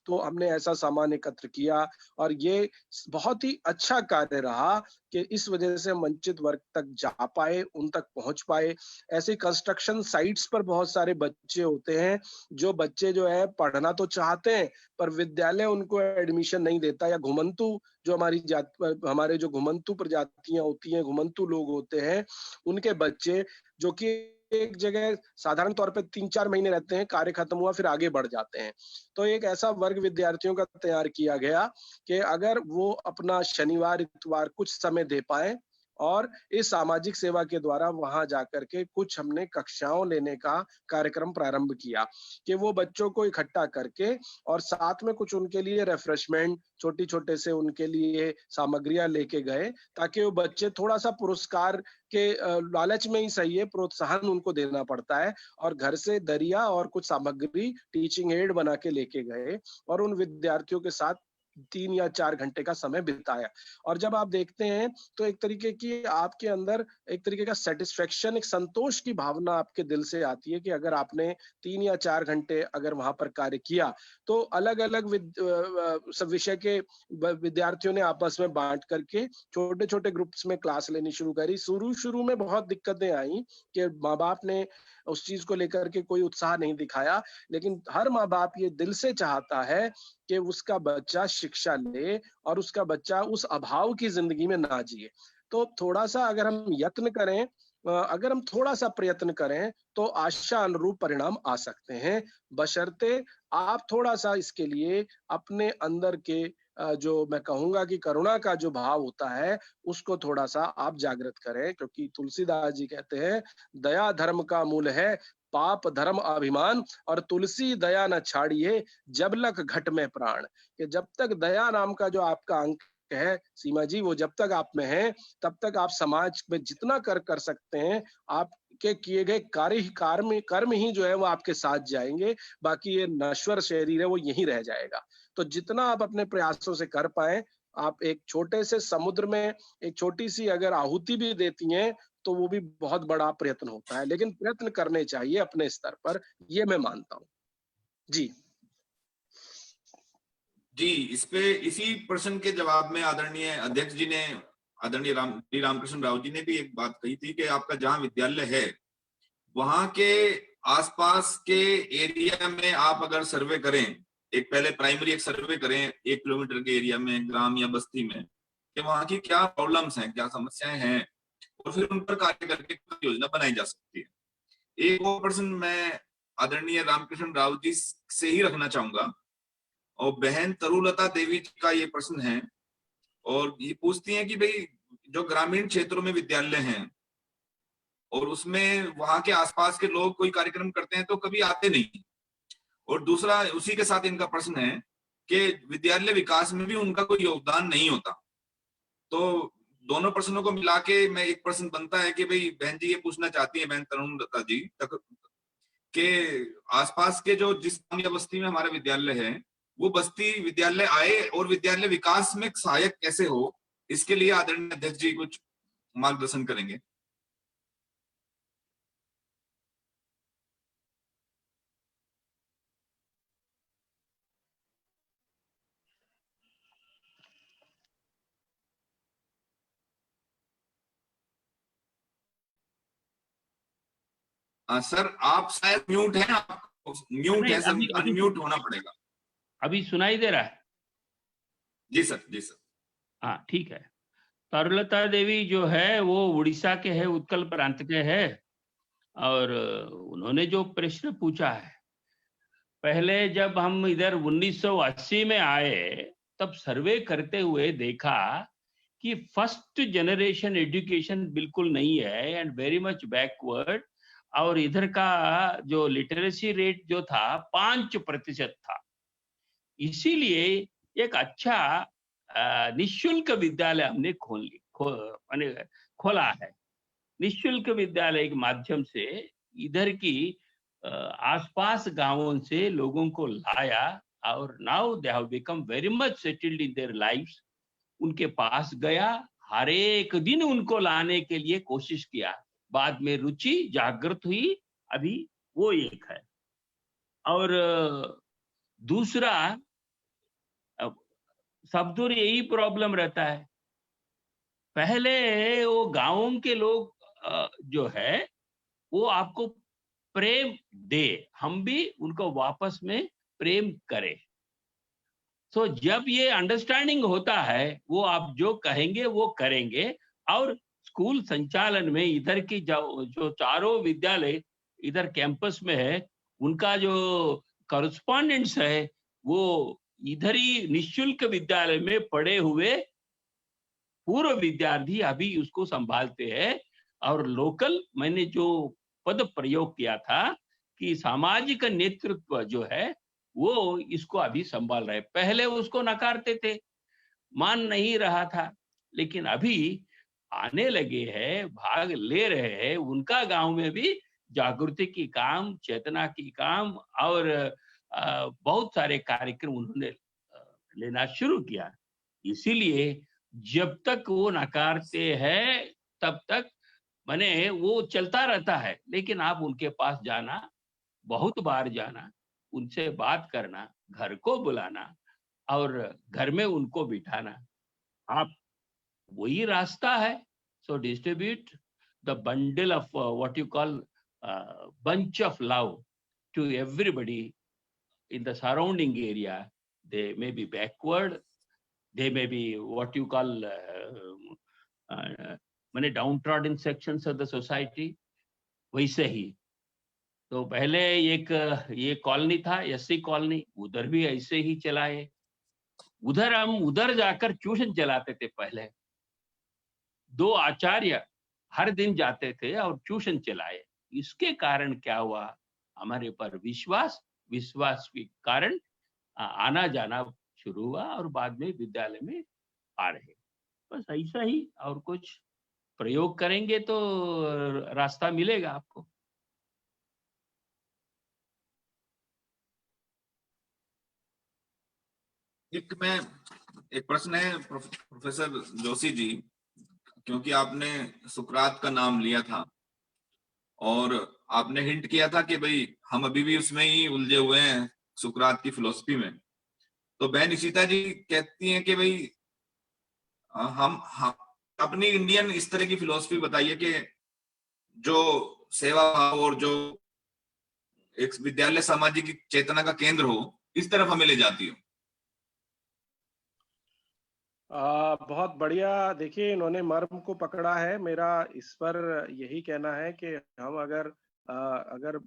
तो हमने ऐसा सामान एकत्र किया और ये बहुत ही अच्छा कार्य रहा कि इस वजह से हम वंचित वर्ग तक जा पाए, उन तक पहुंच पाए। ऐसे कंस्ट्रक्शन साइट्स पर बहुत सारे बच्चे होते हैं, जो बच्चे जो है पढ़ना तो चाहते हैं पर विद्यालय उनको एडमिशन नहीं देता, या घुमंतु जो हमारे जो घुमंतु प्रजातियां होती हैं, घुमंतु लोग होते हैं, उनके बच्चे जो कि एक जगह साधारण तौर पे 3-4 महीने रहते हैं, कार्य खत्म हुआ फिर आगे बढ़ जाते हैं। तो एक ऐसा वर्ग विद्यार्थियों का तैयार किया गया कि अगर वो अपना शनिवार इतवार कुछ समय दे पाए, और इस सामाजिक सेवा के द्वारा वहां जाकर के कुछ हमने कक्षाओं लेने का कार्यक्रम प्रारंभ किया कि वो बच्चों को इकट्ठा करके और साथ में कुछ उनके लिए रिफ्रेशमेंट, छोटे से उनके लिए सामग्रियां लेके गए, ताकि वो बच्चे थोड़ा सा पुरस्कार के लालच में ही सही है, प्रोत्साहन उनको देना पड़ता है, और घर से दरिया और कुछ सामग्री टीचिंग एड बना के लेके गए और उन विद्यार्थियों के साथ 3 या 4 घंटे का समय बिताया। और जब आप देखते हैं तो एक तरीके की आपके अंदर एक तरीके का सेटिस्फेक्शन, एक संतोष की भावना आपके दिल से आती है कि अगर आपने 3 या 4 घंटे अगर वहां पर कार्य किया, तो अलग-अलग सब विषय के विद्यार्थियों ने आपस में बांट करके छोटे ग्रुप्स में क्लास लेनी शुरू करी। शुरू में बहुत दिक्कतें आई कि माँ बाप ने उस चीज को लेकर के कोई उत्साह नहीं दिखाया, लेकिन हर माँ बाप ये दिल से चाहता है कि उसका बच्चा शिक्षा ले और उसका बच्चा उस अभाव की जिंदगी में ना जिए। तो थोड़ा सा अगर हम यत्न करें अगर हम थोड़ा सा प्रयत्न करें तो आशा अनुरूप परिणाम आ सकते हैं, बशर्ते आप थोड़ा सा इसके लिए अपने अंदर के जो मैं कहूंगा कि करुणा का जो भाव होता है उसको थोड़ा सा आप जागृत करें, क्योंकि तुलसीदास जी कहते हैं दया धर्म का मूल है, पाप धर्म अभिमान, और तुलसी दया न छाड़िए जब लक घट में प्राण। कि जब तक दया नाम का जो आपका अंक है सीमा जी, वो जब तक आप में है तब तक आप समाज में जितना कर सकते हैं, आपके किए गए कर्म ही जो है वो आपके साथ जाएंगे, बाकी ये नश्वर शरीर है वो यहीं रह जाएगा। तो जितना आप अपने प्रयासों से कर पाए, आप एक छोटे से समुद्र में एक छोटी सी अगर आहुति भी देती हैं तो वो भी बहुत बड़ा प्रयत्न होता है, लेकिन प्रयत्न करने चाहिए अपने स्तर पर, ये मैं मानता हूं जी। जी, इस पे इसी प्रश्न के जवाब में आदरणीय अध्यक्ष जी ने, आदरणीय रामकृष्ण राव जी ने भी एक बात कही थी कि आपका जहां विद्यालय है वहां के आसपास के एरिया में आप अगर सर्वे करें, एक पहले प्राइमरी एक सर्वे करें 1 किलोमीटर के एरिया में, ग्राम या बस्ती में, कि वहां की क्या प्रॉब्लम्स हैं, क्या समस्याएं हैं, और फिर उन पर कार्य करके योजना बनाई जा सकती है। एक वो प्रश्न मैं आदरणीय रामकृष्ण राव जी से ही रखना चाहूंगा, और बहन तरुलता देवी जी का ये प्रश्न है, और ये पूछती हैं कि भाई जो ग्रामीण क्षेत्रों में विद्यालय हैं और उसमें वहां के आसपास के लोग कोई कार्यक्रम करते हैं तो कभी आते नहीं, और दूसरा उसी के साथ इनका प्रश्न है कि विद्यालय विकास में भी उनका कोई योगदान नहीं होता। तो दोनों प्रश्नों को मिला के मैं एक प्रश्न बनता है कि भाई बहन जी ये पूछना चाहती है, बहन तरुलता जी तक, के आसपास के जो जिस गांव या बस्ती में हमारा विद्यालय है वो बस्ती विद्यालय आए और विद्यालय विकास में सहायक कैसे हो, इसके लिए आदरणीय अध्यक्ष जी कुछ मार्गदर्शन करेंगे। सर आप शायद म्यूट हैं, आप म्यूट नहीं, है सर, अभी अनम्यूट होना पड़ेगा। अभी सुनाई दे रहा है? जी सर, जी सर। हाँ, ठीक है। तरुलता देवी जो है वो उड़ीसा के है, उत्कल प्रांत के है, और उन्होंने जो प्रश्न पूछा है, पहले जब हम इधर 1980 में आए तब सर्वे करते हुए देखा कि फर्स्ट जनरेशन एजुकेशन बिल्कुल नहीं है एंड वेरी मच बैकवर्ड, और इधर का जो लिटरेसी रेट जो था 5% था। इसीलिए एक अच्छा निःशुल्क विद्यालय हमने खोला है। निःशुल्क विद्यालय के माध्यम से इधर की आसपास गांवों से लोगों को लाया, और now they have become very much settled in their lives. उनके पास गया, हर एक दिन उनको लाने के लिए कोशिश किया, बाद में रुचि जागृत हुई, अभी वो एक है। और दूसरा, सब दूर यही प्रॉब्लम रहता है। पहले वो गांवों के लोग जो है वो आपको प्रेम दे, हम भी उनको वापस में प्रेम करें। तो जब ये अंडरस्टैंडिंग होता है, वो आप जो कहेंगे वो करेंगे। और स्कूल संचालन में इधर की जो चारों विद्यालय इधर कैंपस में है, उनका जो कॉरेस्पॉन्डेंट्स है वो इधर ही निःशुल्क विद्यालय में पढ़े हुए पूर्व विद्यार्थी अभी उसको संभालते हैं। और लोकल मैंने जो पद प्रयोग किया था कि सामाजिक नेतृत्व जो है वो इसको अभी संभाल रहे। पहले उसको नकारते थे, मान नहीं रहा था, लेकिन अभी आने लगे हैं, भाग ले रहे हैं। उनका गांव में भी जागृति की काम, चेतना की काम और बहुत सारे कार्यक्रम उन्होंने लेना शुरू किया। इसीलिए जब तक वो नकारते हैं तब तक माने वो चलता रहता है, लेकिन आप उनके पास जाना, बहुत बार जाना, उनसे बात करना, घर को बुलाना और घर में उनको बिठाना, आप वही रास्ता है। So distribute the bundle of what you call bunch of love to everybody in the surrounding area. They may be backward, they may be what you call मैंने down trodden sections of the society, वैसे ही। तो पहले एक ये कॉलोनी था, एससी कॉलोनी, उधर भी ऐसे ही चलाए। हम उधर जाकर ट्यूशन चलाते थे पहले। 2 आचार्य हर दिन जाते थे और ट्यूशन चलाए। इसके कारण क्या हुआ, हमारे पर विश्वास के कारण आना जाना शुरू हुआ और बाद में विद्यालय में आ रहे। बस ऐसा ही, और कुछ प्रयोग करेंगे तो रास्ता मिलेगा आपको। एक प्रश्न है प्रोफेसर जोशी जी, क्योंकि आपने सुकरात का नाम लिया था और आपने हिंट किया था कि भाई हम अभी भी उसमें ही उलझे हुए हैं, सुकरात की फिलॉसफी में। तो बहन इशिता जी कहती हैं कि भाई हम अपनी इंडियन इस तरह की फिलॉसफी बताइए कि जो सेवा भाव और जो एक विद्यालय सामाजिक चेतना का केंद्र हो, इस तरफ हमें ले जाती हो। बहुत बढ़िया। देखिए, इन्होंने मर्म को पकड़ा है। मेरा इस पर यही कहना है कि हम अगर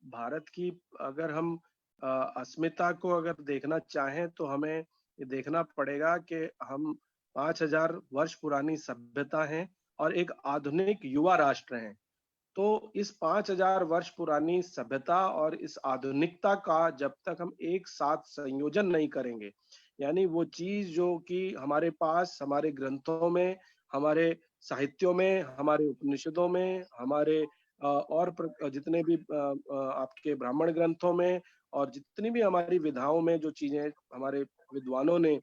भारत की अगर हम अस्मिता को अगर देखना चाहें तो हमें ये देखना पड़ेगा कि हम 5000 वर्ष पुरानी सभ्यता हैं और एक आधुनिक युवा राष्ट्र हैं। तो इस 5000 वर्ष पुरानी सभ्यता और इस आधुनिकता का जब तक हम एक साथ संयोजन नहीं करेंगे, यानी वो चीज जो कि हमारे पास हमारे ग्रंथों में, हमारे साहित्यों में, हमारे उपनिषदों में, हमारे और जितने भी आपके ब्राह्मण ग्रंथों में और जितनी भी हमारी विधाओं में जो चीजें हमारे विद्वानों ने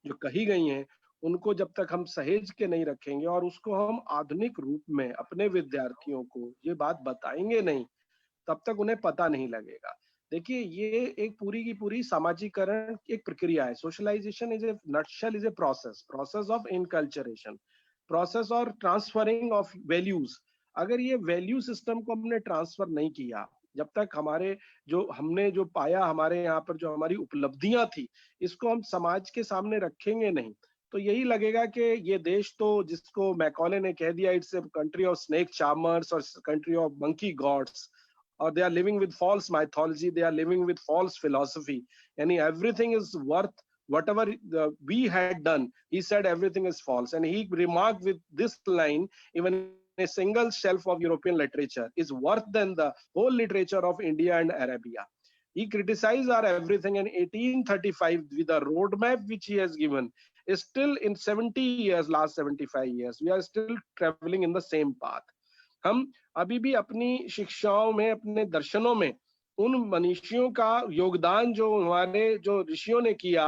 जो कही गई हैं, उनको जब तक हम सहेज के नहीं रखेंगे और उसको हम आधुनिक रूप में अपने विद्यार्थियों को ये बात बताएंगे नहीं, तब तक उन्हें पता नहीं लगेगा। देखिए, ये एक पूरी की पूरी सामाजिकरण की एक प्रक्रिया है। Socialisation is a nutshell, is a process of inculturation, process और ट्रांसफरिंग ऑफ वैल्यूज। अगर ये वैल्यू सिस्टम को हमने ट्रांसफर नहीं किया, जब तक हमारे जो हमने जो पाया, हमारे यहाँ पर जो हमारी उपलब्धियां थी, इसको हम समाज के सामने रखेंगे नहीं, तो यही लगेगा कि ये देश तो, जिसको मैकॉले ने कह दिया, it's a country of snake charmers और country of monkey gods, or they are living with false mythology, they are living with false philosophy, yani everything is worth whatever we had done. He said everything is false, and he remarked with this line, even a single shelf of European literature is worth than the whole literature of India and Arabia. He criticized our everything in 1835 with a roadmap which he has given. Is still in 70 years, last 75 years, we are still traveling in the same path. हम अभी भी अपनी शिक्षाओं में, अपने दर्शनों में उन मनीषियों का योगदान जो हमारे जो ऋषियों ने किया,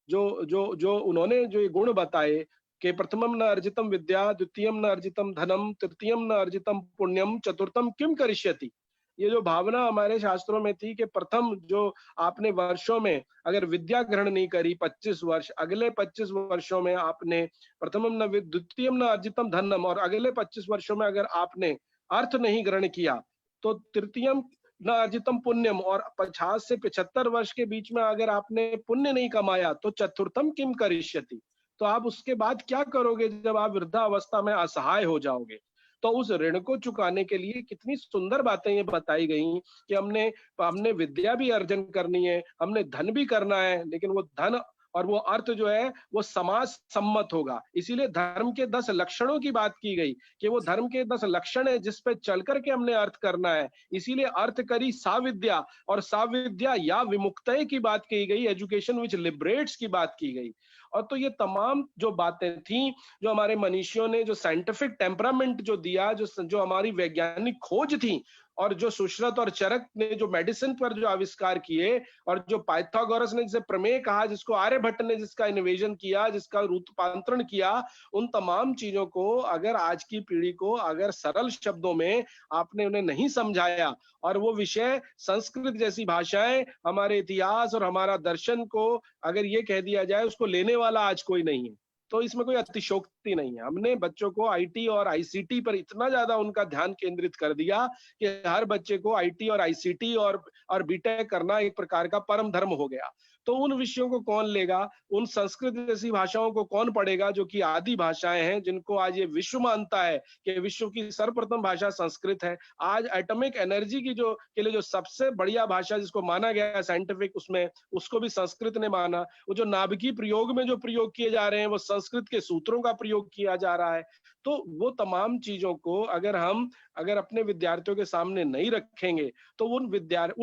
जो उन्होंने जो ये गुण बताए कि प्रथमम न अर्जितम विद्या, द्वितीयम न अर्जितम धनम, तृतीयम न अर्जितम पुण्यम, चतुर्थम किम करिष्यति। ये जो भावना हमारे शास्त्रों में थी कि प्रथम जो आपने वर्षों में अगर विद्या ग्रहण नहीं करी 25 वर्ष, अगले 25 वर्षों में आपने प्रथमम न द्वितीयम न अर्जितम धनम, और अगले 25 वर्षों में अगर आपने अर्थ नहीं ग्रहण किया तो तृतीयम न अर्जितम पुण्यम, और 50 से 75 वर्ष के बीच में अगर आपने पुण्य नहीं कमाया तो चतुर्थम किम करिष्यति। तो आप उसके बाद क्या करोगे जब आप वृद्धावस्था में असहाय हो जाओगे। तो उस ऋण को चुकाने के लिए कितनी सुंदर बातें ये बताई गई कि हमने विद्या भी अर्जन करनी है, हमने धन भी करना है, लेकिन वो धन और वो अर्थ जो है वो समाज सम्मत होगा। इसीलिए धर्म के 10 लक्षणों की बात की गई कि वो धर्म के 10 लक्षण है जिस पे चल करके हमने अर्थ करना है। इसीलिए अर्थ करी साविद्या, और साविद्या या विमुक्तय की बात की गई, एजुकेशन विच लिबरेट्स की बात की गई। और तो ये तमाम जो बातें थी, जो हमारे मनीषियों ने जो साइंटिफिक टेम्परामेंट जो दिया, जो हमारी वैज्ञानिक खोज थी, और जो सुश्रुत और चरक ने जो मेडिसिन पर जो आविष्कार किए, और जो पाइथागोरस ने जिसे प्रमेय कहा, जिसको आर्यभट्ट ने जिसका इनोवेशन किया, जिसका रूपांतरण किया, उन तमाम चीजों को अगर आज की पीढ़ी को अगर सरल शब्दों में आपने उन्हें नहीं समझाया, और वो विषय संस्कृत जैसी भाषाएं, हमारे इतिहास और हमारा दर्शन को अगर ये कह दिया जाए उसको लेने वाला आज कोई नहीं है, तो इसमें कोई अतिशोक्ति नहीं है। हमने बच्चों को आईटी और आईसीटी पर इतना ज्यादा उनका ध्यान केंद्रित कर दिया कि हर बच्चे को आईटी और आईसीटी और बीटेक करना एक प्रकार का परम धर्म हो गया। तो उन विषयों को कौन लेगा, उन संस्कृत जैसी भाषाओं को कौन पढ़ेगा जो कि आदि भाषाएं हैं, जिनको आज ये विश्व मानता है कि विश्व की सर्वप्रथम भाषा संस्कृत है। आज एटॉमिक एनर्जी की जो के लिए जो सबसे बढ़िया भाषा जिसको माना गया है साइंटिफिक, उसमें उसको भी संस्कृत ने माना। वो जो नाभिकीय प्रयोग में जो प्रयोग किए जा रहे हैं वो संस्कृत के सूत्रों का प्रयोग किया जा रहा है। तो वो तमाम चीजों को अगर अपने विद्यार्थियों के सामने नहीं रखेंगे तो उन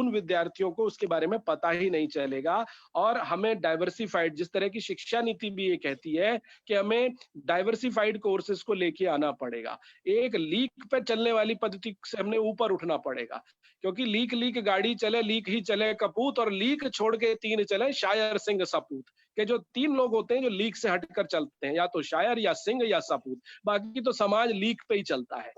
विद्यार्थियों को उसके बारे में पता ही नहीं चलेगा। और हमें डाइवर्सिफाइड, जिस तरह की शिक्षा नीति भी ये कहती है कि हमें डाइवर्सिफाइड कोर्सेज को लेके आना पड़ेगा। एक लीक पे चलने वाली पद्धति से हमने ऊपर उठना पड़ेगा, क्योंकि लीक गाड़ी चले, लीक ही चले कपूत, और लीक छोड़ के तीन चले शायर सिंह सपूत, के जो तीन लोग होते हैं जो लीक से हटकर चलते हैं, या तो शायर या सिंह या सपूत, बाकी तो समाज लीक पे ही चलता है।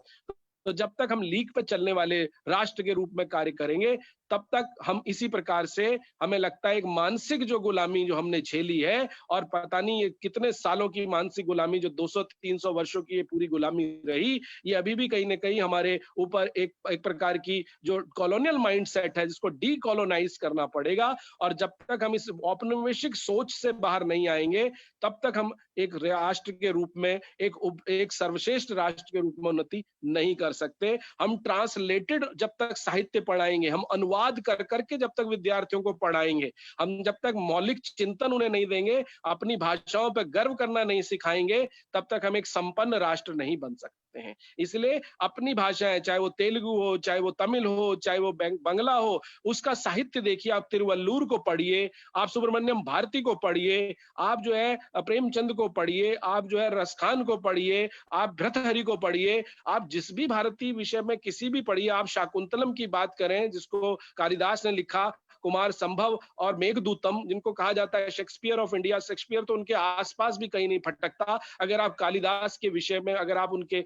तो जब तक हम लीक पे चलने वाले राष्ट्र के रूप में कार्य करेंगे, तब तक हम इसी प्रकार से, हमें लगता है एक मानसिक जो गुलामी जो हमने झेली है, और पता नहीं ये कितने सालों की मानसिक गुलामी, जो 200-300 वर्षों की ये पूरी गुलामी रही, ये अभी भी कहीं ना कहीं हमारे ऊपर एक प्रकार की जो कॉलोनियल माइंडसेट है, जिसको डीकॉलोनाइज करना पड़ेगा। और जब तक हम इस औपनिवेशिक सोच से बाहर नहीं आएंगे, तब तक हम एक राष्ट्र के रूप में, एक सर्वश्रेष्ठ राष्ट्र के रूप में उन्नति नहीं कर सकते। हम ट्रांसलेटेड जब तक साहित्य पढ़ाएंगे, हम अनुवाद कर करके जब तक विद्यार्थियों को पढ़ाएंगे, हम जब तक मौलिक चिंतन उन्हें नहीं देंगे, अपनी भाषाओं पर गर्व करना नहीं सिखाएंगे, तब तक हम एक संपन्न राष्ट्र नहीं बन सकते हैं। इसलिए अपनी भाषाएं, चाहे वो तेलुगु हो, चाहे वो तमिल हो, चाहे वो बंगला हो, उसका साहित्य देखिए। आप तिरुवल्लुर को पढ़िए, आप सुब्रमण्यम भारती को पढ़िए, आप जो है प्रेमचंद को पढ़िए, आप जो है रसखान को पढ़िए, आप भर्तृहरि को पढ़िए, आप जिस भी भारतीय विषय में किसी भी पढ़िए। आप शाकुंतलम की बात करें, जिसको कालिदास ने लिखा, कुमार संभव और मेघदूतम, जिनको कहा जाता है शेक्सपियर ऑफ इंडिया। शेक्सपियर तो उनके आसपास भी कहीं नहीं भटकता, अगर आप कालिदास के विषय में, अगर आप उनके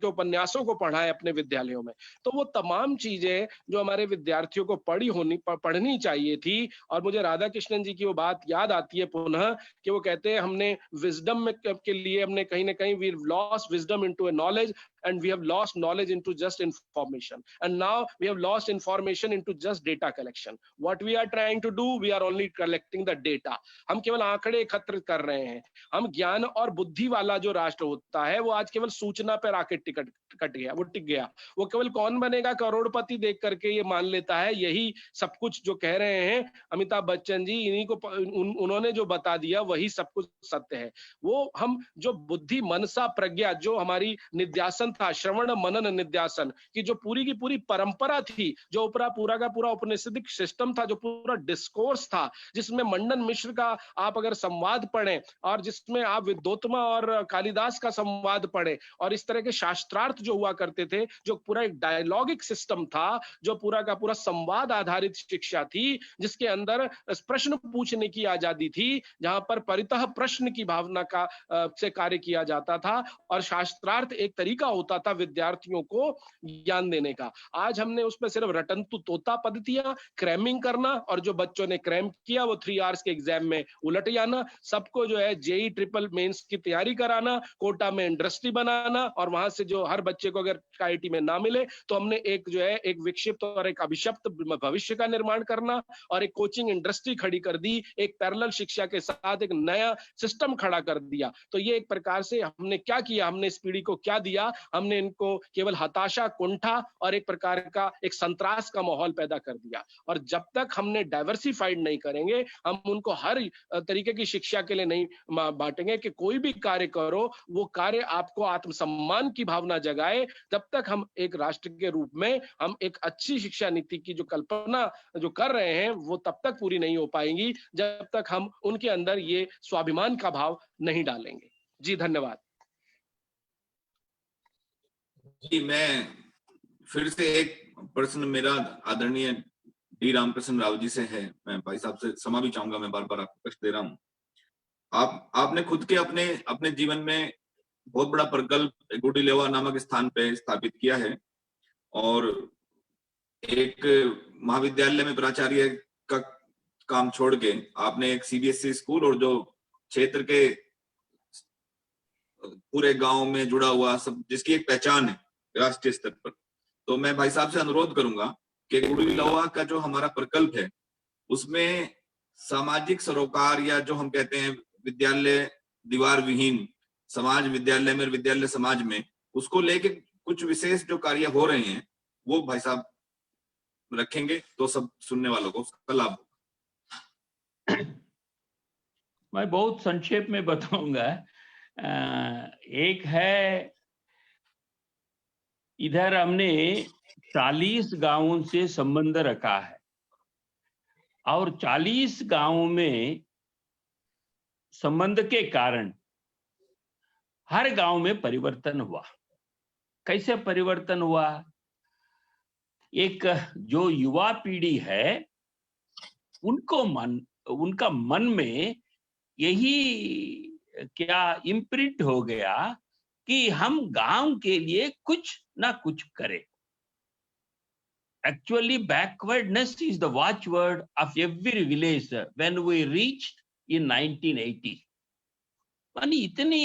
उपन्यासों को पढ़ाएं अपने विद्यालयों में। तो वो तमाम चीजें जो हमारे विद्यार्थियों को पढ़नी चाहिए थी। और मुझे राधा कृष्णन जी की वो बात याद आती है पुनः, कि वो कहते हैं हमने विजडम के लिए हमने कहीं ना कहीं we lost wisdom into a knowledge, and we have lost knowledge into just information, and now we have lost information into just data collection. What we are trying to do, we are only collecting the data. हम केवल आंकड़े एकत्र कर रहे हैं। हम ज्ञान और बुद्धि वाला जो राष्ट्र होता है, वो आज केवल सूचना पर आके कट गया, वो टिक गया। वो केवल कौन बनेगा करोड़पति देख करके ये मान लेता है, यही सब कुछ जो कह रहे हैं अमिताभ बच्चन जी, इन्हीं को उन्होंने जो बता दिया वही सब कुछ सत्य है। वो हम जो बुद्धि, मनसा, प्रज्ञा, जो हमारी निध्यासन था, श्रवण मनन निध्यासन की जो पूरी की पूरी परंपरा थी, जो पूरा का पूरा उपनिषदिक सिस्टम था, जो पूरा डिस्कोर्स था, जिसमें मंडन मिश्र का आप अगर संवाद पढ़ें, और जिसमें आप विद्योत्तमा और कालिदास का संवाद पढ़ें, और इस तरह के शास्त्रार्थ जो हुआ करते थे, जो पूरा एक डायलॉगिक सिस्टम था, जो पूरा का पूरा संवाद आधारित शिक्षा थी, जिसके अंदर प्रश्न पूछने की आजादी थी, जहां पर परितः प्रश्न की भावना का से कार्य किया जाता था, और शास्त्रार्थ एक तरीका होता था विद्यार्थियों को ज्ञान देने का। आज हमने उसमें सिर्फ रटंतु तोता पद्धतियां, क्रैमिंग करना, और जो बच्चों ने क्रैम किया वो 3 आवर्स के एग्जाम में उलट जाना, सबको जो है जेई ट्रिपल मेंस की तैयारी कराना, कोटा में इंडस्ट्री बनाना, और वहां से जो हर बच्चे को अगर आईआईटी में ना मिले तो हमने एक जो है एक विक्षिप्त और एक अभिशप्त भविष्य का निर्माण करना, और एक कोचिंग इंडस्ट्री खड़ी कर दी, एक पैरेलल शिक्षा के साथ एक नया सिस्टम खड़ा कर दिया। तो ये एक प्रकार से हमने क्या किया, हमने इस पीढ़ी को क्या दिया, हमने इनको केवल हताशा, कुंठा और एक प्रकार का एक संत्रास का माहौल पैदा कर दिया। और जब तक हमने डाइवर्सिफाइड नहीं करेंगे, हम उनको हर तरीके की शिक्षा के लिए नहीं बांटेंगे कि कोई भी कार्य करो, वो कार्य आपको आत्मसम्मान की भावना जगाए, तब तक हम एक राष्ट्र के रूप में हम एक अच्छी शिक्षा नीति की जो कल्पना जो कर रहे हैं, वो तब तक पूरी नहीं हो पाएंगी जब तक हम उनके अंदर ये स्वाभिमान का भाव नहीं डालेंगे। जी धन्यवाद। जी, मैं फिर से एक प्रश्न मेरा आदरणीय डी रामकृष्ण राव जी से है। मैं भाई साहब से क्षमा भी चाहूंगा, मैं बार बार आपको कष्ट दे रहा हूँ। आपने खुद के अपने जीवन में बहुत बड़ा प्रकल्प गुडिलेवा नामक स्थान पे स्थापित किया है, और एक महाविद्यालय में प्राचार्य का काम छोड़ के आपने एक सीबीएसई स्कूल और जो क्षेत्र के पूरे गांव में जुड़ा हुआ सब, जिसकी एक पहचान है राष्ट्रीय स्तर पर, तो मैं भाई साहब से अनुरोध करूंगा कि गुडिलेवा का जो हमारा प्रकल्प है उसमें सामाजिक सरोकार या जो हम कहते हैं विद्यालय दीवार विहीन समाज, विद्यालय में विद्यालय समाज में, उसको लेके कुछ विशेष जो कार्य हो रहे हैं वो भाई साहब रखेंगे तो सब सुनने वालों को उसका लाभ। मैं बहुत संक्षेप में बताऊंगा। एक है, इधर हमने 40 गांवों से संबंध रखा है और 40 गांवों में संबंध के कारण हर गांव में परिवर्तन हुआ। कैसे परिवर्तन हुआ? एक जो युवा पीढ़ी है उनका मन में यही क्या इम्प्रिंट हो गया कि हम गांव के लिए कुछ ना कुछ करें। Actually, backwardness is the watchword of every village when we reached in 1980. मानी इतनी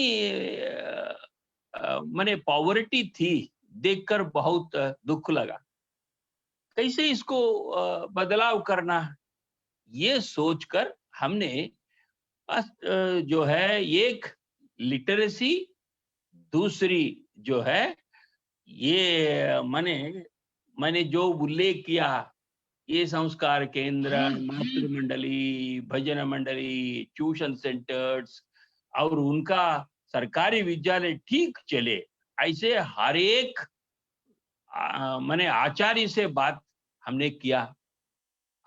माने पॉवर्टी थी, देखकर बहुत दुख लगा। कैसे इसको बदलाव करना, ये सोचकर हमने जो है एक लिटरेसी, दूसरी जो है ये मैंने जो उल्लेख किया, ये संस्कार केंद्र, मातृ मंडली, भजन मंडली, ट्यूशन सेंटर्स और उनका सरकारी विद्यालय ठीक चले, ऐसे हर एक आचार्य से बात हमने किया।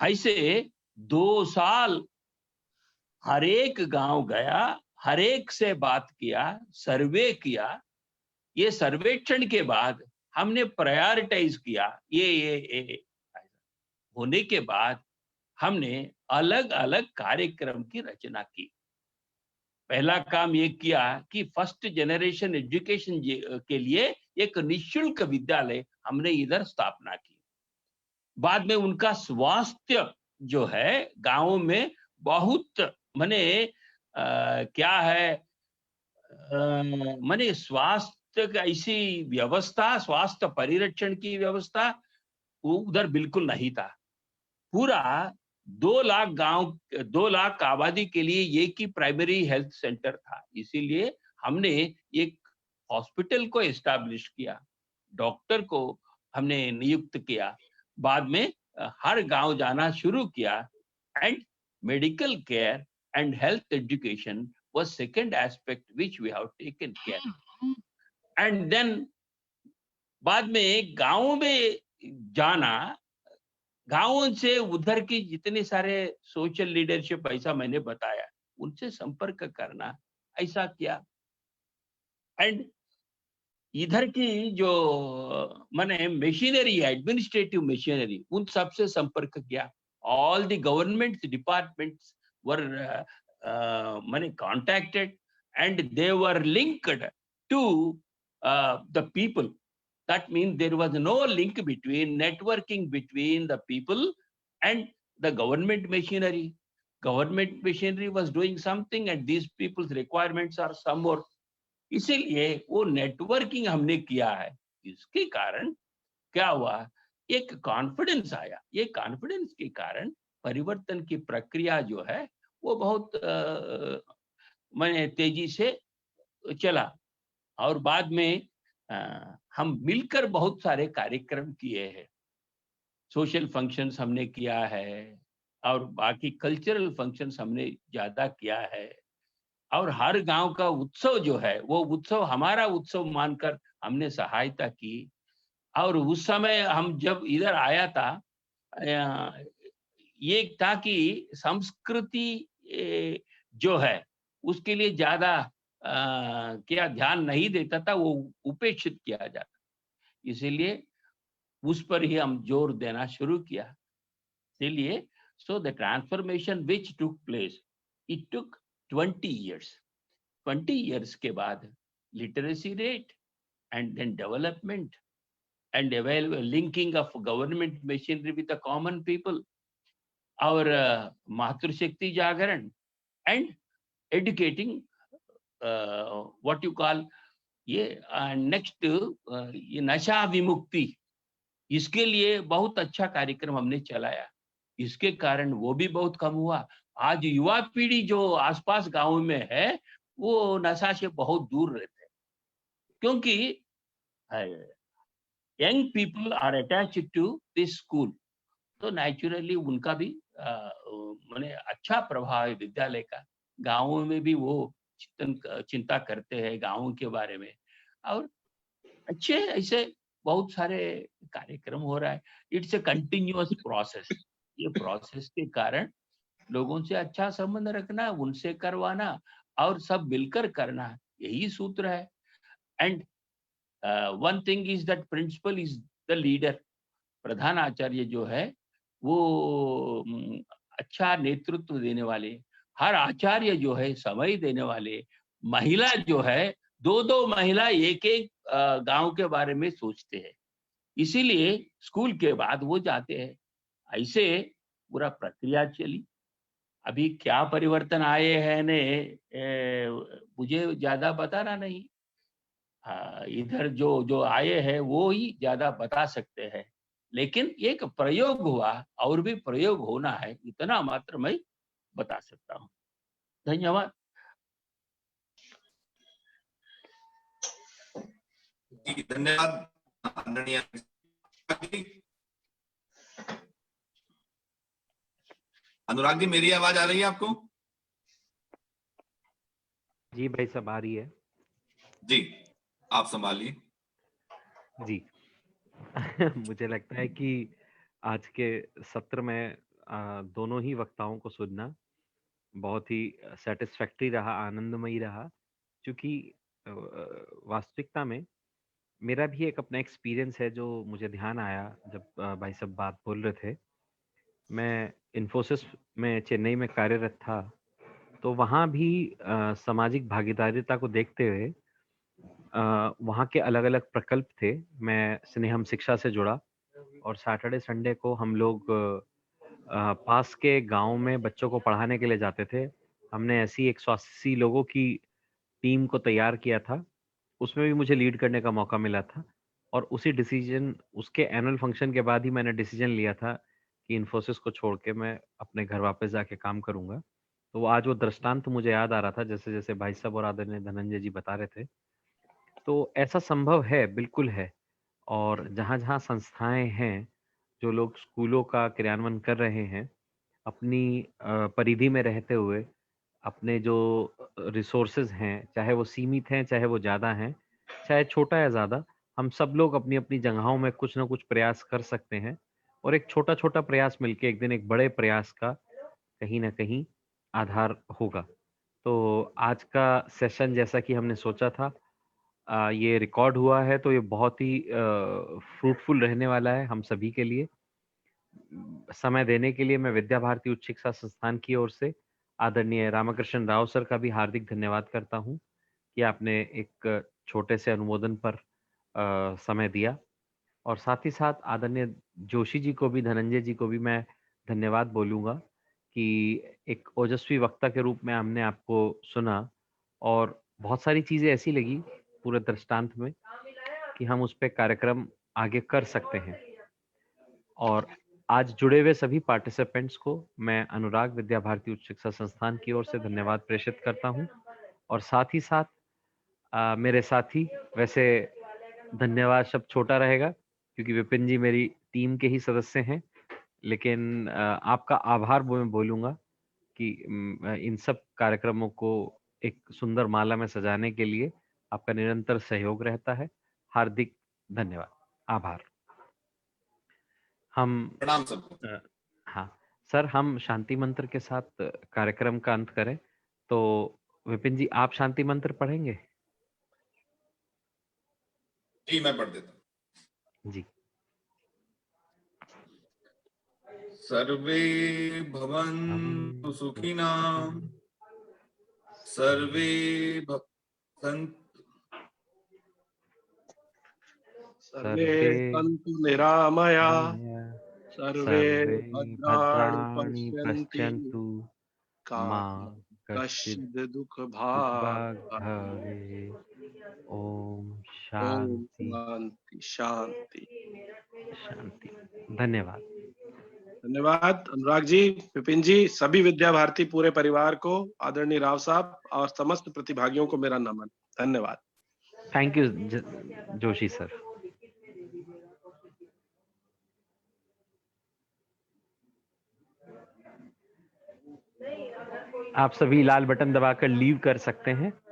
ऐसे 2 साल हर एक गांव गया, हर एक से बात किया, सर्वे किया। ये सर्वेक्षण के बाद हमने प्रायोरिटाइज किया। ये होने के बाद हमने अलग अलग कार्यक्रम की रचना की। पहला काम ये किया कि फर्स्ट जनरेशन एजुकेशन के लिए एक निःशुल्क विद्यालय हमने इधर स्थापना की। बाद में उनका स्वास्थ्य जो है गांवों में बहुत क्या है, स्वास्थ्य का ऐसी व्यवस्था, स्वास्थ्य परिरक्षण की व्यवस्था उधर बिल्कुल नहीं था। पूरा 2 लाख आबादी के लिए एक ही प्राइमरी हेल्थ सेंटर था। इसीलिए हमने एक हॉस्पिटल को एस्टैब्लिश किया, डॉक्टर को हमने नियुक्त किया। बाद में हर गांव जाना शुरू किया and medical care and health education was second aspect which we have taken care. And then बाद में गांवों में जाना, गांवों से उधर की जितने सारे सोशल लीडरशिप, ऐसा मैंने बताया, उनसे संपर्क करना, ऐसा किया। एंड इधर की जो मशीनरी, एडमिनिस्ट्रेटिव मशीनरी, उन सबसे संपर्क किया। All the government departments were contacted and they were linked to the people. That means there was no link between networking between the people and the government machinery. Government machinery was doing something and these people's requirements are some more. इसीलिए वो नेटवर्किंग हमने किया है। इसके कारण क्या हुआ, एक कॉन्फिडेंस आया। ये कॉन्फिडेंस के कारण परिवर्तन की प्रक्रिया जो है वो बहुत तेजी से चला। और बाद में हम मिलकर बहुत सारे कार्यक्रम किए हैं। सोशल फंक्शंस हमने किया है और बाकी कल्चरल फंक्शंस हमने ज्यादा किया है। और हर गांव का उत्सव जो है वो उत्सव हमारा उत्सव मानकर हमने सहायता की। और उस समय हम जब इधर आया था, ये था कि संस्कृति जो है उसके लिए ज्यादा क्या ध्यान नहीं देता था, वो उपेक्षित किया जाता। इसीलिए उस पर ही हम जोर देना शुरू किया। इसीलिए so the transformation which took place, it took 20 years. 20 years के बाद literacy rate and then development and linking of government machinery with the common people, our Matru-Shakti Jagaran, and educating what you call ये next ये नशा विमुक्ति, इसके लिए बहुत अच्छा कार्यक्रम हमने चलाया। इसके कारण वो भी बहुत कम हुआ। आज युवा पीढ़ी जो आसपास गाँव में है, वो नशा से बहुत दूर रहते हैं, क्योंकि young people are attached to this school. तो नेचुरली उनका भी माने अच्छा प्रभाव है विद्यालय का। गाँवों में भी वो चिंता करते हैं गाँव के बारे में, और अच्छे ऐसे बहुत सारे कार्यक्रम हो रहा है। It's a continuous process. ये प्रोसेस के कारण लोगों से अच्छा संबंध रखना, उनसे करवाना और सब मिलकर करना, यही सूत्र है। And one thing is that principal is the leader. प्रधान आचार्य जो है वो अच्छा नेतृत्व देने वाले, हर आचार्य जो है समय देने वाले, महिला जो है दो दो महिला एक एक गांव के बारे में सोचते हैं, इसीलिए स्कूल के बाद वो जाते हैं। ऐसे पूरा प्रक्रिया चली। अभी क्या परिवर्तन आए हैं ने मुझे ज्यादा बताना नहीं। इधर जो जो आए हैं वो ही ज्यादा बता सकते हैं, लेकिन एक प्रयोग हुआ और भी प्रयोग होना है, इतना मात्र मैं बता सकता हूँ। धन्यवाद। जी, धन्यवाद आदरणीय। अनुराग जी, मेरी आवाज आ रही है आपको? जी भाई साहब, आ रही है। जी, आप संभालिए। जी मुझे लगता है कि आज के सत्र में दोनों ही वक्ताओं को सुनना बहुत ही सेटिस्फैक्टरी रहा, आनंदमयी रहा, क्योंकि वास्तविकता में मेरा भी एक अपना एक्सपीरियंस है जो मुझे ध्यान आया जब भाई साहब बात बोल रहे थे। मैं इन्फोसिस में चेन्नई में कार्यरत था, तो वहाँ भी सामाजिक भागीदारिता को देखते हुए वहाँ के अलग-अलग प्रकल्प थे। मैं स्नेहम शिक्षा से जुड़ा और सैटरडे संडे को हम लोग पास के गाँव में बच्चों को पढ़ाने के लिए जाते थे। हमने ऐसी 180 लोगों की टीम को तैयार किया था। उसमें भी मुझे लीड करने का मौका मिला था और उसके एनुअल फंक्शन के बाद ही मैंने डिसीजन लिया था कि इन्फोसिस को छोड़ के मैं अपने घर वापस जाके काम करूँगा। तो वो आज वो दृष्टांत मुझे याद आ रहा था, जैसे-जैसे भाई साहब और आदरणीय धनंजय जी बता रहे थे। तो ऐसा संभव है, बिल्कुल है। और जहाँ-जहाँ संस्थाएँ हैं, जो लोग स्कूलों का क्रियान्वयन कर रहे हैं, अपनी परिधि में रहते हुए, अपने जो रिसोर्सेज़ हैं, चाहे वो सीमित हैं, चाहे वो ज़्यादा हैं, चाहे छोटा या ज़्यादा, हम सब लोग अपनी-अपनी जगहों में कुछ न कुछ प्रयास कर सकते हैं और एक छोटा-छोटा प्रयास मिलके एक दिन एक बड़े प्रयास का कहीं न कहीं आधार होगा। तो आज का सेशन जैसा कि हमने सोचा था, ये रिकॉर्ड हुआ है, तो ये बहुत ही फ्रूटफुल रहने वाला है हम सभी के लिए। समय देने के लिए मैं विद्या भारती उच्च शिक्षा संस्थान की ओर से आदरणीय रामकृष्ण राव सर का भी हार्दिक धन्यवाद करता हूँ कि आपने एक छोटे से अनुमोदन पर समय दिया, और साथ ही साथ आदरणीय जोशी जी को भी, धनंजय जी को भी मैं धन्यवाद बोलूँगा कि एक ओजस्वी वक्ता के रूप में हमने आपको सुना और बहुत सारी चीज़ें ऐसी लगी पूरे दृष्टांत में कि हम उस पे कार्यक्रम आगे कर सकते हैं। और आज जुड़े हुए सभी पार्टिसिपेंट्स को मैं अनुराग विद्या भारती उच्च शिक्षा संस्थान की ओर से धन्यवाद प्रेषित करता हूँ। और साथ ही साथ मेरे साथी, वैसे धन्यवाद शब्द छोटा रहेगा क्योंकि विपिन जी मेरी टीम के ही सदस्य हैं, लेकिन आपका आभार वो मैं बोलूँगा कि इन सब कार्यक्रमों को एक सुंदर माला में सजाने के लिए आपका निरंतर सहयोग रहता है। हार्दिक धन्यवाद, आभार। हम प्रणाम सबको। हाँ, सर, हम शांति मंत्र के साथ कार्यक्रम का अंत करें, तो विपिन जी आप शांति मंत्र पढ़ेंगे? जी, मैं पढ़ देता हूँ। जी। सर्वे भवन्तु सुखिनः, सर्वे सन्तु सर्वे सन्तु निरामया, सर्वे भद्राणि पश्यन्तु, मा कश्चित् दुःख भाग् भवेत्। ओम ओम शांति शांति शांति। शांति। धन्यवाद। धन्यवाद अनुराग जी, विपिन जी, सभी विद्या भारती पूरे परिवार को, आदरणीय राव साहब और समस्त प्रतिभागियों को मेरा नमन। धन्यवाद। Thank you Joshi sir. आप सभी लाल बटन दबाकर लीव कर सकते हैं।